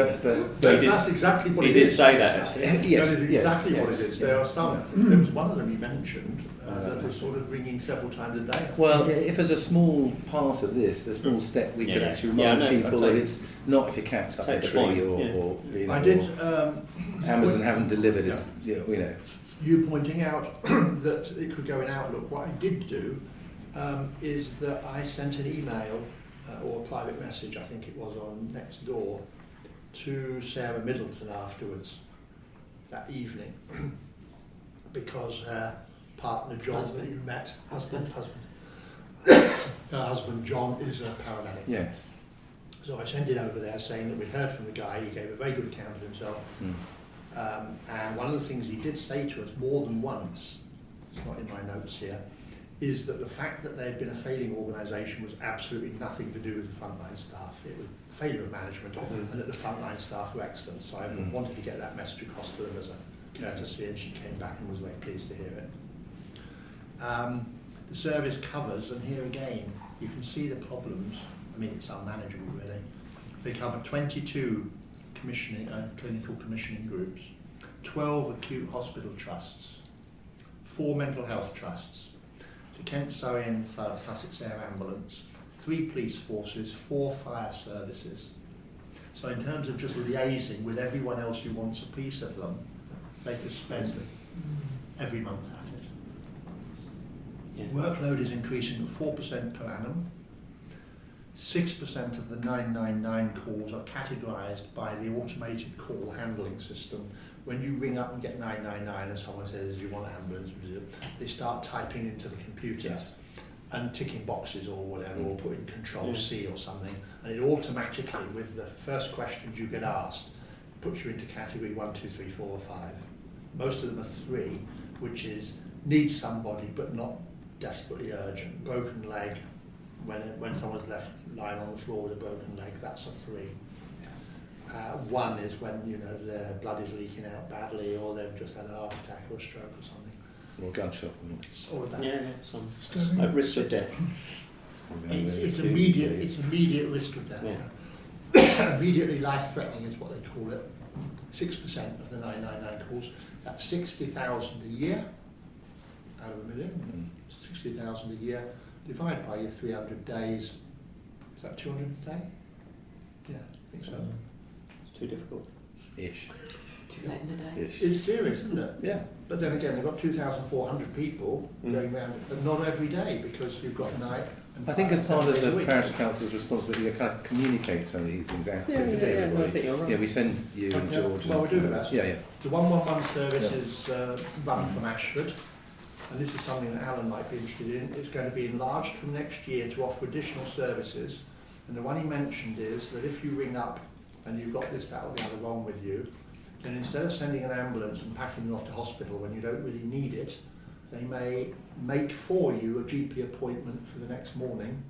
That's exactly what
He
it
did
is.
say that actually.
yes,
That is
yes,
exactly what
yes.
it is. There are some. There was one of them you mentioned that was sort of ringing several times a day. I think.
Well, if there's a small part of this, the small step, we could
Yeah.
actually
Yeah,
remind
I know,
people
I
that
take-
it's not if your cat's up a
take the
tree
point,
or,
yeah.
or you know,
I did.
or Amazon haven't delivered it. You know.
You pointing out that it could go in Outlook. What I did do is that I sent an email or a private message, I think it was on Nextdoor, to Sarah Middleton afterwards that evening, because her partner John that you met, husband, her husband John is a paramedic.
Yes.
So I sent it over there saying that we'd heard from the guy. He gave a very good account of himself. And one of the things he did say to us more than once, it's not in my notes here, is that the fact that they'd been a failing organisation was absolutely nothing to do with the frontline staff. It was failure of management, and that the frontline staff were excellent. So I wanted to get that message across to them as a courtesy, and she came back and was very pleased to hear it. The service covers, and here again, you can see the problems. I mean, it's unmanageable really. They cover 22 clinical commissioning groups, 12 acute hospital trusts, 4 mental health trusts, the Kent, Surrey and Sussex Air Ambulance, 3 police forces, 4 fire services. So in terms of just liaising with everyone else who wants a piece of them, they could spend every month at it.
Yeah.
Workload is increasing at 4% per annum. 6% of the 999 calls are categorised by the automated call handling system. When you ring up and get 999 and someone says you want an ambulance, they start typing into the computer and ticking boxes or whatever, or putting Control C or something, and it automatically, with the first questions you get asked, puts you into category 1, 2, 3, 4 or 5. Most of them are 3, which is need somebody but not desperately urgent. Broken leg, when someone's left lying on the floor with a broken leg, that's a 3. 1 is when their blood is leaking out badly, or they've just had a heart attack or a stroke or something.
Or a gunshot.
All of that.
Yeah, some at risk of death.
It's immediate risk of death.
Yeah.
Immediately life-threatening is what they call it. 6% of the 999 calls. That's 60,000 a year out of a million. 60,000 a year. Divide by your 300 days. Is that 200 a day? Yeah, I think so.
It's too difficult.
Ish.
Too late in the day.
Ish.
It's serious, isn't it?
Yeah.
But then again, they've got 2,400 people going around, but not every day, because you've got night and
I think as part
7
of
days a
the
week.
parish council's responsibility, you kind of communicate some of these things out to everybody.
I think you're right.
Yeah, we send you and
Yeah,
George.
well, we do the best.
Yeah, yeah.
The 111 service is run from Ashford, and this is something that Alan might be interested in. It's going to be enlarged from next year to offer additional services, and the one he mentioned is that if you ring up and you've got this, that or the other wrong with you, then instead of sending an ambulance and packing you off to hospital when you don't really need it, they may make for you a GP appointment for the next morning,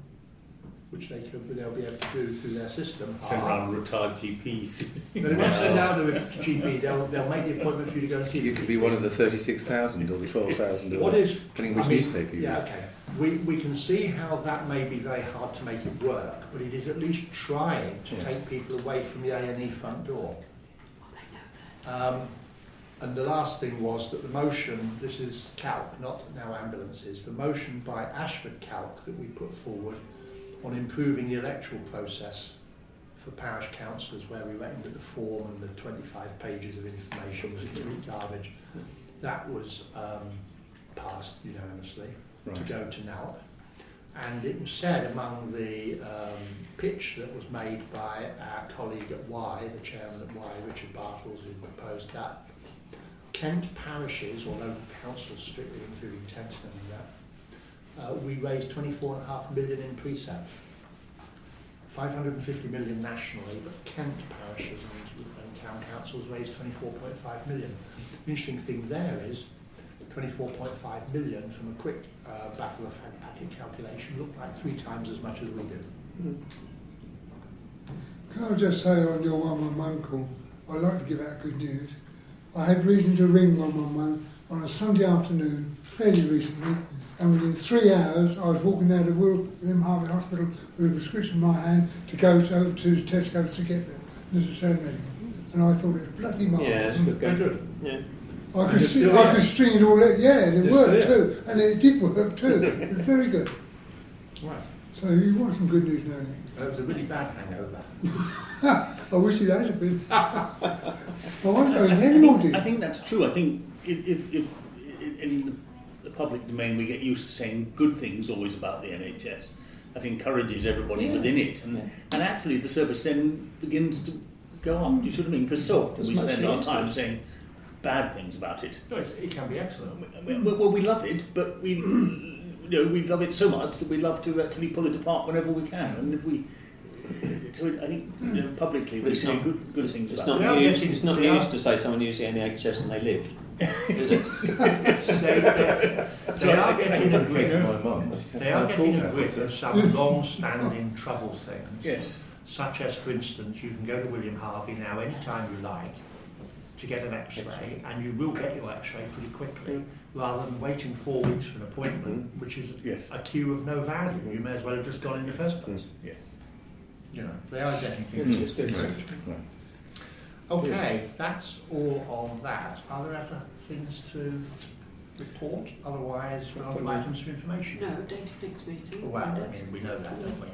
which they'll be able to do through their system.
Send around retired GPs.
But if they send out a GP, they'll make the appointment for you to go and see.
You could be one of the 36,000 or the 12,000 or
What is,
depending which newspaper you
yeah,
read.
okay. We can see how that may be very hard to make it work, but it is at least trying to take people away from the A&E front door. And the last thing was that the motion, this is Calc, not now ambulances, the motion by Ashford Calc that we put forward on improving the electoral process for parish councillors, where we reckoned that the form and the 25 pages of information was complete garbage, that was passed unanimously to go to NALC. And it was said among the pitch that was made by our colleague at Y, the chairman at Y, Richard Bartles, who proposed that Kent parishes, or local councils strictly, including Tenton and that, we raised 24.5 million in precept, 550 million nationally, but Kent parishes and town councils raised 24.5 million. The interesting thing there is 24.5 million from a quick back of a fag packet calculation looked like 3 times as much as we did.
Can I just say on your 111 call, I'd like to give out good news. I had reason to ring 111 on a Sunday afternoon, fairly recently, and within 3 hours I was walking out of Wittersham Parish Hospital with a prescription in my hand to go over to Tesco's to get the necessary medical. And I thought it was bloody marvellous.
Yeah, it's good.
Very good.
Yeah.
I
And it's
could
still here.
string it all out, yeah, and it
It's
worked
still
too, and it did work too. It was very good.
Right.
So you want some good news now, Nick?
It was a really bad hangover.
I wish it had been. I won't go into any more
I
detail.
think that's true. I think if in the public domain we get used to saying good things always about the NHS, that encourages everybody within it, and actually the service then begins to go up. Do you see what I mean? Because so often we spend our time saying bad things about it.
No, it can be excellent.
Well, we love it, but we we love it so much that we love to actually pull it apart whenever we can, and if we. So I think publicly we say good things
It's
about
not
it.
news. It's not news to say someone used the NHS and they lived, is it?
They are getting a grip.
My mum.
They are getting a grip of some long-standing trouble things.
Yes.
Such as, for instance, you can go to William Harvey now anytime you like to get an X-ray, and you will get your X-ray pretty quickly, rather than waiting 4 weeks for an appointment, which is
Yes.
a queue of no value. You may as well have just gone in the first place.
Yes.
You know, they are getting things.
Right.
Okay, that's all on that. Are there other things to report? Otherwise, we're on to items for information.
No, date of next meeting.
Well, I
Next-
mean, we know that, don't we?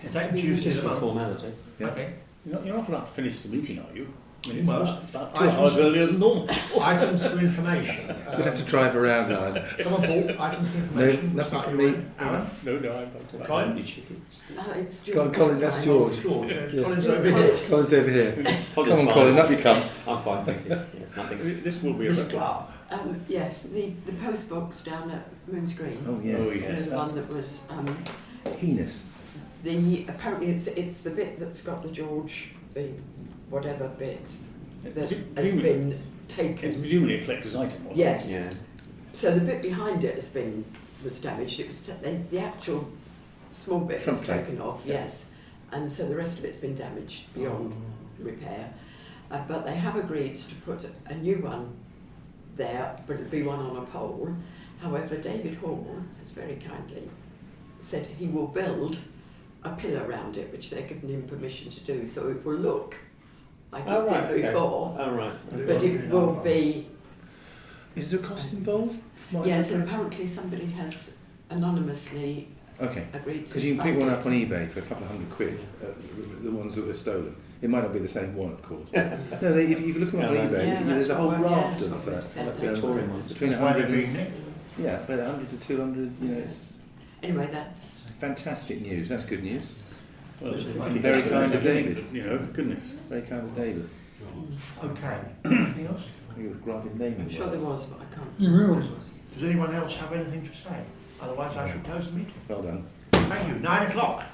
Has
Is that
to be
Tuesday
Just
the
a
month?
formality.
Yeah.
Okay.
You're not about to finish the meeting, are you? I mean,
Well,
it's about
I
2 hours
was-
earlier than normal.
Items for information.
We'd have to drive around now.
Come on, Paul. Items for information.
nothing
Start
from
your
me.
way. Alan?
No, I'm
Colin?
It's
Colin, that's George.
George.
Yes.
Colin's over here.
Colin's over here.
Colin's
Come on,
fine.
Colin, up you come.
I'm fine, thank you. Yes, nothing.
This will be a
Miss
record.
Clark.
Yes, the post box down at Moon's Green.
Oh, yes.
Oh, yes.
The one that was
Heinous.
apparently it's the bit that's got the George, the whatever bit that has been taken.
It's presumably a collector's item, wasn't
Yes.
Yeah.
So the bit behind it was damaged. It was the actual small bit
Trunk
was
tape.
taken off.
Yeah.
Yes, and so the rest of it's been damaged beyond repair. But they have agreed to put a new one there, but it'll be one on a pole. However, David Hall has very kindly said he will build a pillar around it, which they've given him permission to do, so it will look like
Oh,
it
right,
did
okay.
before,
Oh, right.
but it will be.
Is there a cost involved? from what I
Yes, and
understand?
apparently somebody has anonymously
Okay.
agreed to.
Because you can pick
fund
one
it.
up on eBay for a couple of £100, the ones that were stolen. It might not be the same one, of course. But no, if you look them up on
Yeah,
eBay,
yeah,
there's a whole
that's what- yeah,
raft
that's what
of
we've said,
that's Victorian ones.
between
That's why they're
100
being nicked.
yeah, about 100 to 200. You know, it's
Anyway, that's
fantastic news. That's good news.
Well,
It's
very kind of David.
You know, goodness.
Very kind of David.
Okay. Anything else?
He was granted naming
I'm sure there
rights.
was, but I can't.
You will.
Does anyone else have anything to say? Otherwise, I shall close the meeting.
Well done.
Thank you. 9 o'clock.